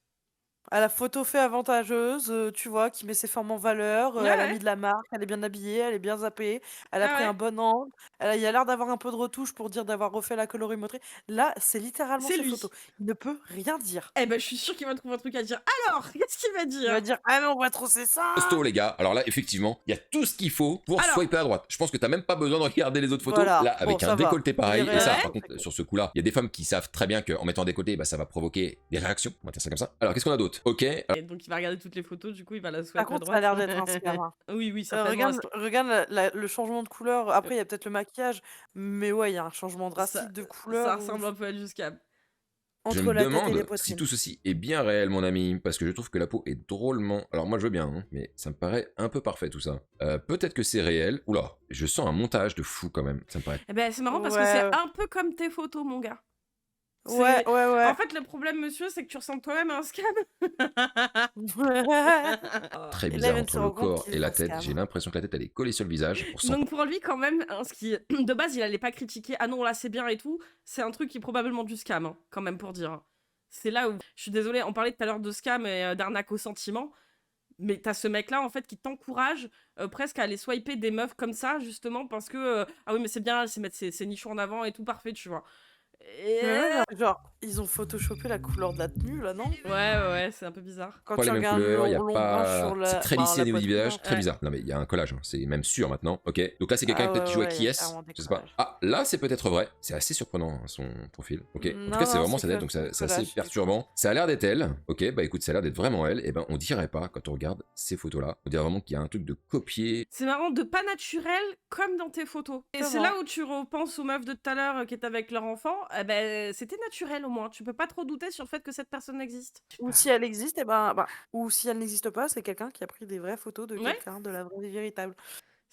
elle a photo fait avantageuse, tu vois, qui met ses formes en valeur, Ouais, elle a ouais. mis de la marque, elle est bien habillée, elle est bien zappée, elle a Ah pris un ouais. bon angle, il a l'air d'avoir un peu de retouche pour dire d'avoir refait la colorimétrie. Là, c'est littéralement C'est ses lui. photos. Il ne peut rien dire. Eh ben, je suis sûre qu'il va trouver un truc à dire. Alors, qu'est-ce qu'il va Il va dire? dire: «Ah mais on voit trop c'est ça!» costaud, les gars. Alors là, effectivement, il y a tout ce qu'il faut pour Alors, swiper à droite. Je pense que t'as même pas besoin de regarder les autres photos. Voilà, Là, bon avec un ça va. décolleté Il est pareil. Et ça, Ouais. par réaliste, c'est contre, cool. sur ce coup-là, il y a des femmes qui savent très bien qu'en mettant un décolleté, bah, ça va provoquer des réactions. On va dire ça comme ça. Alors, qu'est-ce qu'on a d'autre? Ok. et donc, il va regarder toutes les photos, du coup, il va la Par swipe à contre, ça a droite. l'air d'être un scam, hein. Oui, oui, certainement. Regarde le changement de couleur. Après, il y a peut-être le maquillage, mais ouais, il y a un changement Ça, drastique de ça couleur où ressemble un peu à du scam. Je me entre la tête et les demande si poitrines. tout ceci est bien réel, mon ami, parce que je trouve que la peau est drôlement. Alors moi je veux bien, hein, mais ça me paraît un peu parfait tout ça. Peut-être que c'est réel. Oula, je sens un montage de fou quand même. Ça me paraît. Eh ben, c'est marrant parce que c'est Ouais, un peu comme tes photos, mon gars. ouais, C'est... ouais, En ouais. fait, le problème, monsieur, c'est que tu ressembles toi-même à un scam. Très Et là, il bizarre vient de se entre le rendre compte corps qu'il et est la un tête. scam. J'ai l'impression que la tête elle est collée sur le visage. Pour Donc pour lui, quand même, hein, ce qui de base, il allait pas critiquer. Ah non, là c'est bien et tout. C'est un truc qui est probablement du scam, hein, quand même pour dire, hein. C'est là où je suis désolée. On parlait tout à l'heure de scam et d'arnaque au sentiment, mais t'as ce mec-là en fait qui t'encourage presque à aller swiper des meufs comme ça justement parce que ah oui mais c'est bien, elle sait mettre ses nichons en avant et tout parfait, tu vois. Et... Mais ouais, genre, ils ont photoshopé la couleur de la tenue, là, non? ouais, c'est un peu bizarre. Quand pas tu les mêmes regardes couleurs, il y a l'ombrage sur pas. C'est très lissé la au niveau du poitrine, visage, là. très Ouais. bizarre. Non mais il y a un collage, hein, c'est même sûr maintenant. Ok. Donc là c'est quelqu'un Ah peut-être qui joue ouais, à ouais, qui il y a est, carrément des je sais pas. collages. Ah là c'est peut-être vrai. C'est assez surprenant hein, son profil. Ok. En tout Non, cas c'est non, vraiment c'est sa tête, que donc c'est c'est collage, assez c'est perturbant. Ça a l'air d'être elle. Ok. Bah écoute, ça a l'air d'être vraiment elle. Et ben on dirait pas quand on regarde ces photos là. On dirait vraiment qu'il y a un truc de copier. C'est marrant, de pas naturel comme dans tes photos. Et c'est là où tu repenses aux meufs de tout à l'heure qui étaient avec leur enfant. Eh ben, c'était naturel au moins. Tu peux pas trop douter sur le fait que cette personne existe. Ou si elle existe, et ben, ou si elle n'existe pas, c'est quelqu'un qui a pris des vraies photos de Ouais. quelqu'un, de la vraie vie véritable.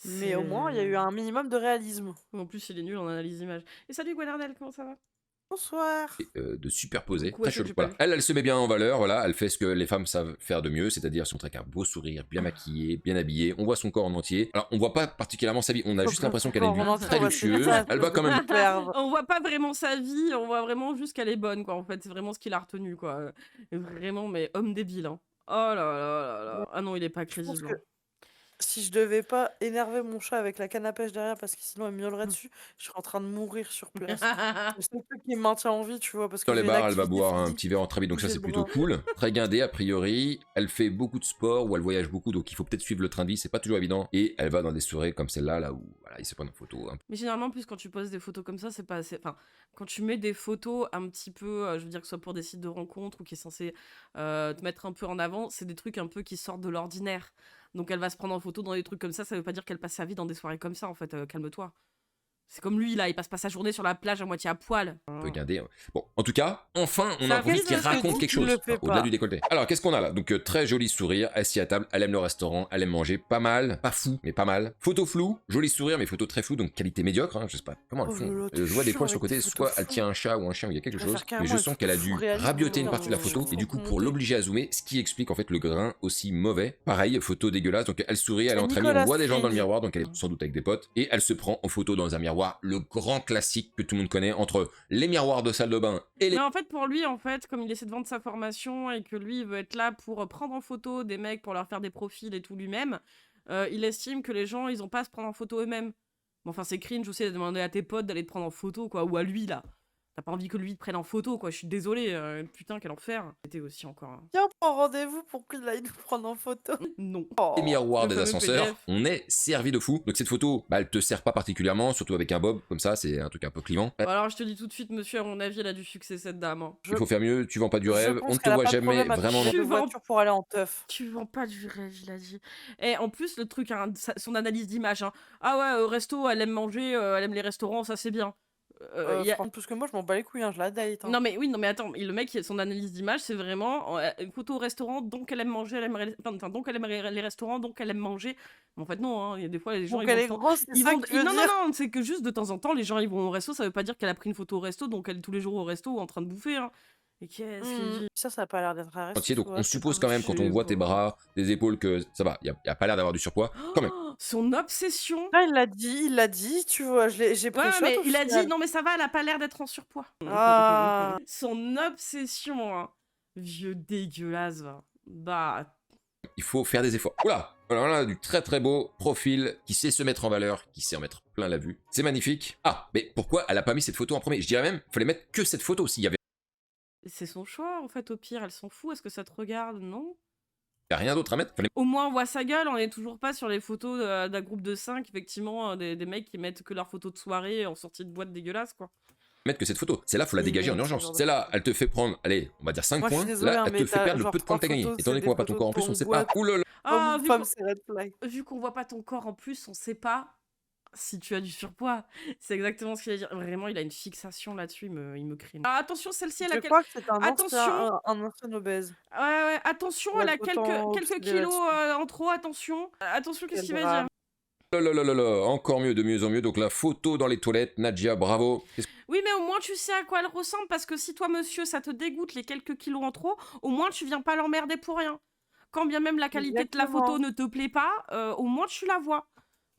Mais au moins, il y a eu C'est... un minimum de réalisme. En plus, il est nul en analyse d'image. Et salut Guanardel, comment ça va? Bonsoir. De superposer. Coucou, Très à ceux que chelou. j'ai pas Voilà. vu. Elle se met bien en valeur, voilà, elle fait ce que les femmes savent faire de mieux, c'est-à-dire se montrer avec un beau sourire, bien maquillée, bien habillée, on voit son corps en entier. Alors, on voit pas particulièrement sa vie, on a Faut juste pas l'impression son qu'elle a une corps en vie entier, très on va se luxueuse, dire ça, elle va quand même... superbe. On voit pas vraiment sa vie, on voit vraiment juste qu'elle est bonne, quoi. En fait, c'est vraiment ce qu'il a retenu, quoi. Vraiment, mais homme débile, hein. Oh là là là là. Ah non, il est pas Je pense crédible, que hein. si je devais pas énerver mon chat avec la canne à pêche derrière parce que sinon il miaulerait dessus, je serais en train de mourir sur place. C'est le seul truc qui me maintient en vie, tu vois, parce que Dans les j'ai bars, elle va l'activité boire un physique, petit verre en très vite, donc ça bouger c'est le plutôt bras. cool. Très guindée a priori, elle fait beaucoup de sport ou elle voyage beaucoup, donc il faut peut-être suivre le train de vie, c'est pas toujours évident. Et elle va dans des soirées comme celle-là, là où voilà, ils se prennent en photo. Mais généralement, en plus, quand tu poses des photos comme ça, c'est pas assez. Enfin, quand tu mets des photos un petit peu, je veux dire que ce soit pour des sites de rencontres ou qui est censé te mettre un peu en avant, c'est des trucs un peu qui sortent de l'ordinaire. Donc elle va se prendre en photo dans des trucs comme ça veut pas dire qu'elle passe sa vie dans des soirées comme ça, en fait. Calme-toi. C'est comme lui, là, il passe pas sa journée sur la plage à moitié à poil. Un peu guindé. Bon, en tout cas, enfin, on Ça a un profil arrive qui parce que raconte tu quelque le chose, fais enfin, au-delà pas. du décolleté. Alors, qu'est-ce qu'on a là? Donc, très joli sourire, assis à table, elle aime le restaurant, elle aime manger, pas mal, pas fou, mais pas mal. Photo floue, joli sourire, mais photo très floue, donc qualité médiocre, hein, je sais pas comment elles Oh font. là là, t'es Je vois des chiant poils sur le avec tes côté, photos soit elle floues. tient un chat ou un chien, ou il y a quelque Je chose, préfère mais je carrément les sens photos qu'elle a floues dû réalistes rabioter une dans partie de la le photo, et du coup, pour monter. l'obliger à zoomer, ce qui explique en fait le grain aussi mauvais. Pareil, photo dégueulasse, donc elle sourit, elle est C'est entre amis, on Nicolas voit des gens dans le Cage. miroir, donc elle est sans doute avec des potes, et elle se prend en photo dans un miroir, le grand classique que tout le monde connaît, entre les miroirs de salle de bain et les Mais en fait, pour lui, en fait, comme il essaie de vendre sa formation et que lui, il veut être là pour prendre en photo des mecs, pour leur faire des profils et tout lui-même, il estime que les gens, ils ont pas à se prendre en photo eux-mêmes. Bon, enfin, c'est cringe aussi de demander à tes potes d'aller te prendre en photo, quoi, ou à lui, là. T'as pas envie que lui te prenne en photo, quoi. Je suis désolée, putain, quel enfer. C'était aussi encore. Viens, on prend rendez-vous pour qu'il aille nous prendre en photo. Non. les Oh. miroirs Le des fameux ascenseurs, PDF. on est servi de fou. Donc cette photo, bah, elle te sert pas particulièrement, surtout avec un bob comme ça, c'est un truc un peu clivant. Bon, alors, je te dis tout de suite, monsieur, à mon avis, elle a du succès, cette dame. Hein. Il faut faire mieux, tu vends pas du Je rêve, on pense ne te qu'elle a voit pas de jamais problème à vraiment. toucher Tu de vends- voiture pour aller en teuf. Tu vends pas du rêve, il a dit. Et en plus, le truc, hein, son analyse d'image. Hein. Ah ouais, au resto, elle aime manger, elle aime les restaurants, ça c'est bien. Y a- Franchement, plus que moi, je m'en bats les couilles, hein, je la date. Hein. Non mais oui, non mais attends, le mec, son analyse d'image, c'est vraiment une photo au restaurant, donc elle aime manger, elle aime enfin, donc elle aime les restaurants, donc elle aime manger. Mais en fait non, hein, il y a des fois les gens Donc ils elle vont est grosse, c'est ils ça vont que tu veux non dire? non, c'est que juste de temps en temps les gens ils vont au resto, ça veut pas dire qu'elle a pris une photo au resto, donc elle est tous les jours au resto ou en train de bouffer. Hein. Et qu'est-ce qu'il dit? Ça a pas l'air d'être un resto. Entier, donc ouais, on c'est suppose pas quand même quand on sais voit tes pas. bras, tes épaules que ça va, y a pas l'air d'avoir du surpoids. Quand même. Oh, son obsession. Ah, il l'a dit, tu vois, j'ai Ouais, pré-shot mais au il a dit final. non mais ça va, elle a pas l'air d'être en surpoids. Ah. Son obsession, hein. Vieux dégueulasse, va. Bah, Il faut faire des efforts. Oula, alors là, du très très beau profil qui sait se mettre en valeur, qui sait en mettre plein la vue. C'est magnifique. Ah, mais pourquoi elle a pas mis cette photo en premier? Je dirais même, fallait mettre que cette photo. S'il y avait c'est son choix, en fait, au pire, elle s'en fout. Est-ce que ça te regarde? Non. rien d'autre à mettre, fallait Au moins, on voit sa gueule, on est toujours pas sur les photos d'un groupe de 5, effectivement, des mecs qui mettent que leurs photos de soirée en sortie de boîte dégueulasse, quoi. mettre que cette photo. Celle-là, faut la Oui, dégager mais en c'est urgence. genre de Celle-là, photo. elle te fait prendre, allez, on va dire 5 Moi, je suis points. désolée, Là, hein, elle mais te fait t'as perdre le genre peu de points 3 que t'as gagné. photos, Étant donné c'est qu'on des voit pas ton photos corps en de plus, on ton sait pas. boîte. Oulala. Ah, Homme, femme, c'est red flag. vu qu'on voit pas ton corps en plus, on sait pas si tu as du surpoids. C'est exactement ce qu'il a dit. Vraiment, il a une fixation là-dessus, il me crie. Ah, attention, celle-ci, elle a Je quel... crois que c'est Attention. un ancien obèse. Ouais, attention, On elle va a autant quelques obséder kilos là-dessus. en trop, attention. Attention, qu'est-ce Quel qu'il va drame. dire? Oh là là là là, encore mieux, de mieux en mieux. Donc la photo dans les toilettes, Nadia, bravo. Oui, mais au moins tu sais à quoi elle ressemble, parce que si toi, monsieur, ça te dégoûte les quelques kilos en trop, au moins tu viens pas l'emmerder pour rien. Quand bien même la qualité de la photo ne te plaît pas, au moins tu la vois.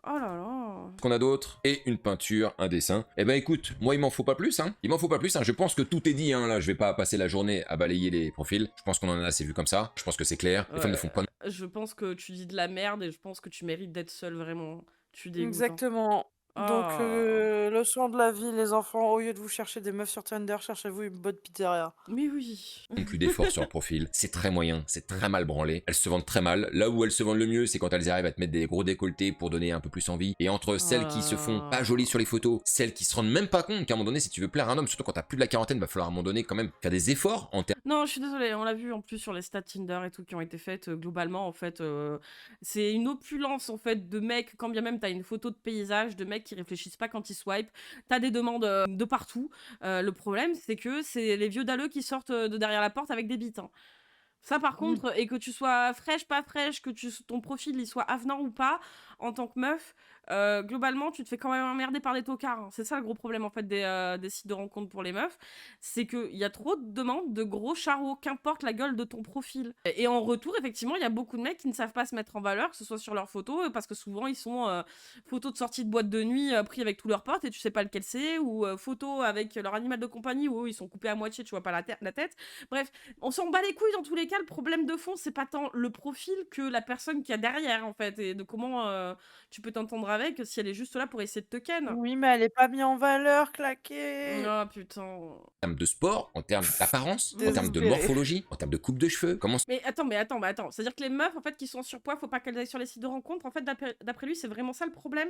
Oh là là. Qu'on a d'autres? Et une peinture, un dessin. Eh ben écoute, moi il m'en faut pas plus, hein. Il m'en faut pas plus, hein. Je pense que tout est dit, hein. Là, je vais pas passer la journée à balayer les profils. Je pense qu'on en a assez vu comme ça. Je pense que c'est clair. Les femmes ne font pas. Je pense que tu dis de la merde et je pense que tu mérites d'être seule, vraiment. Tu dégoûtes. Exactement. Donc, Ah. leçon de la vie, les enfants, au lieu de vous chercher des meufs sur Tinder, cherchez-vous une bonne pizzeria. Mais oui. Non plus d'efforts sur leur profil, c'est très moyen, c'est très mal branlé, elles se vendent très mal, là où elles se vendent le mieux c'est quand elles arrivent à te mettre des gros décolletés pour donner un peu plus envie, et entre celles qui se font pas jolies sur les photos, celles qui se rendent même pas compte qu'à un moment donné si tu veux plaire à un homme, surtout quand t'as plus de la quarantaine, va falloir à un moment donné quand même faire des efforts en termes. Non, je suis désolée, on l'a vu en plus sur les stats Tinder et tout qui ont été faites, globalement en fait, c'est une opulence en fait de mecs, quand bien même t'as une photo de paysage, de mecs qui réfléchissent pas quand ils swipent, t'as des demandes de partout. Le problème c'est que c'est les vieux dalleux qui sortent de derrière la porte avec des bites. Hein. Ça par contre, et que tu sois fraîche, pas fraîche, que ton profil il soit avenant ou pas, en tant que meuf, globalement tu te fais quand même emmerder par des tocards. Hein. C'est ça le gros problème en fait des sites de rencontres pour les meufs, c'est qu'il y a trop de demandes de gros charros, qu'importe la gueule de ton profil. Et en retour, effectivement, il y a beaucoup de mecs qui ne savent pas se mettre en valeur, que ce soit sur leurs photos, parce que souvent ils sont photos de sortie de boîte de nuit pris avec tous leurs potes et tu sais pas lequel c'est, ou photos avec leur animal de compagnie où ils sont coupés à moitié, tu vois pas la tête. Bref, on s'en bat les couilles dans tous les cas. Le problème de fond, c'est pas tant le profil que la personne qu'il y a derrière, en fait, et de comment tu peux t'entendre avec si elle est juste là pour essayer de te ken. Oui, mais elle est pas mise en valeur, claquée. Oh putain. En termes de sport, en termes d'apparence, en termes de Désespéré. morphologie, en termes de coupe de cheveux, comment Mais attends. C'est-à-dire que les meufs, en fait, qui sont en surpoids, faut pas qu'elles aillent sur les sites de rencontres. En fait, d'après lui, c'est vraiment ça le problème.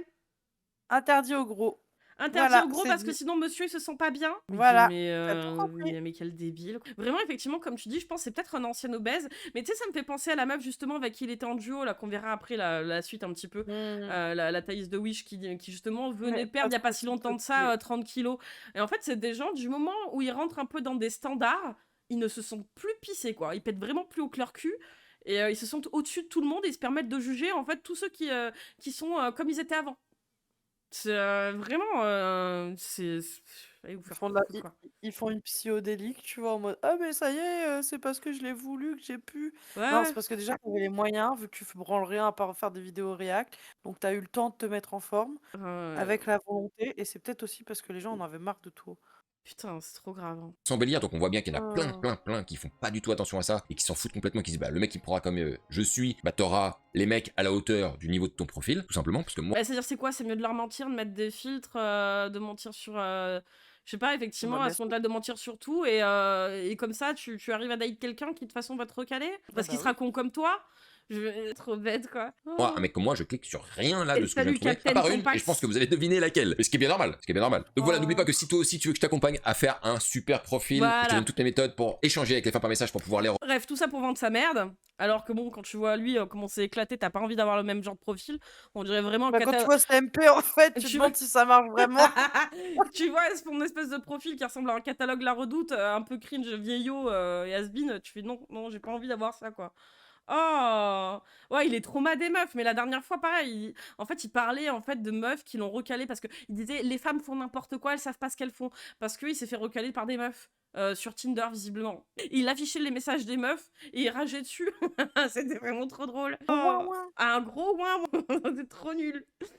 Interdit au gros. Interdit Voilà, au gros c'est parce que dit. sinon monsieur il se sent pas bien. Voilà, Mais, t'as tout compris. mais quel débile. Vraiment, effectivement, comme tu dis, je pense que c'est peut-être un ancien obèse. Mais tu sais, ça me fait penser à la meuf justement avec qui il était en duo, là, qu'on verra après la suite un petit peu. Mmh. La Thaïs de Wish qui justement venait Ouais, perdre il y a pas trop si longtemps de stylé. ça 30 kilos. Et en fait, c'est des gens, du moment où ils rentrent un peu dans des standards, ils ne se sentent plus pissés, quoi. Ils pètent vraiment plus haut que leur cul. Et ils se sentent au-dessus de tout le monde et ils se permettent de juger en fait tous ceux qui sont comme ils étaient avant. C'est vraiment, allez vous Ils faire font de la foutre, quoi. ils font une psychodélique, tu vois? En mode: «Ah mais ça y est, c'est parce que je l'ai voulu que j'ai pu». Ouais, Non, c'est ouais. parce que déjà tu avais les moyens, vu que tu branles rien à part faire des vidéos réact, donc tu as eu le temps de te mettre en forme avec la volonté et c'est peut-être aussi parce que les gens en avaient marre de toi. Putain, c'est trop grave, hein. s'embellir, donc on voit bien qu'il y en a plein, Oh. plein, plein qui font pas du tout attention à ça et qui s'en foutent complètement, qui disent bah le mec il me prendra comme je suis, bah t'auras les mecs à la hauteur du niveau de ton profil, tout simplement, parce que moi Bah, c'est-à-dire, c'est quoi? C'est mieux de leur mentir, de mettre des filtres, de mentir sur, je sais pas, Bah, effectivement, à bien ce sûr. moment-là, de mentir sur tout et comme ça, tu arrives à date quelqu'un qui, de toute façon, va te recaler? Ah Parce qu'il bah sera oui. con comme toi? Je vais trop bête, quoi. Moi, un Oh. mec comme moi, je clique sur rien là Et de ce que je viens de salut, trouver, à Captain part une, et je pense Compax. que vous allez deviner laquelle. Et ce qui est bien normal, ce qui est bien normal. Donc voilà, n'oublie pas Oh. que si toi aussi tu veux que je t'accompagne à faire un super profil, je te Voilà. donne toutes les méthodes pour échanger avec les femmes par message pour pouvoir les Bref, tout ça pour vendre sa merde. Alors que bon, quand tu vois lui, comment c'est éclaté, t'as pas envie d'avoir le même genre de profil. On dirait vraiment un Bah, quand tu cata vois CMP, en fait, tu te tu vois? demandes si ça marche vraiment. Tu vois son espèce de profil qui ressemble à un catalogue La Redoute, un peu cringe, vieillot et has-been, tu fais non, non, j'ai pas envie d'avoir ça, quoi. Oh! Ouais, il est trauma des meufs, mais la dernière fois, pareil, en fait, il parlait en fait de meufs qui l'ont recalé parce que il disait les femmes font n'importe quoi, elles savent pas ce qu'elles font parce qu'il s'est fait recaler par des meufs sur Tinder visiblement. Il affichait les messages des meufs et il rageait dessus. C'était vraiment trop drôle. Ouin, Oh! ouin. Un gros ouin, c'est trop nul.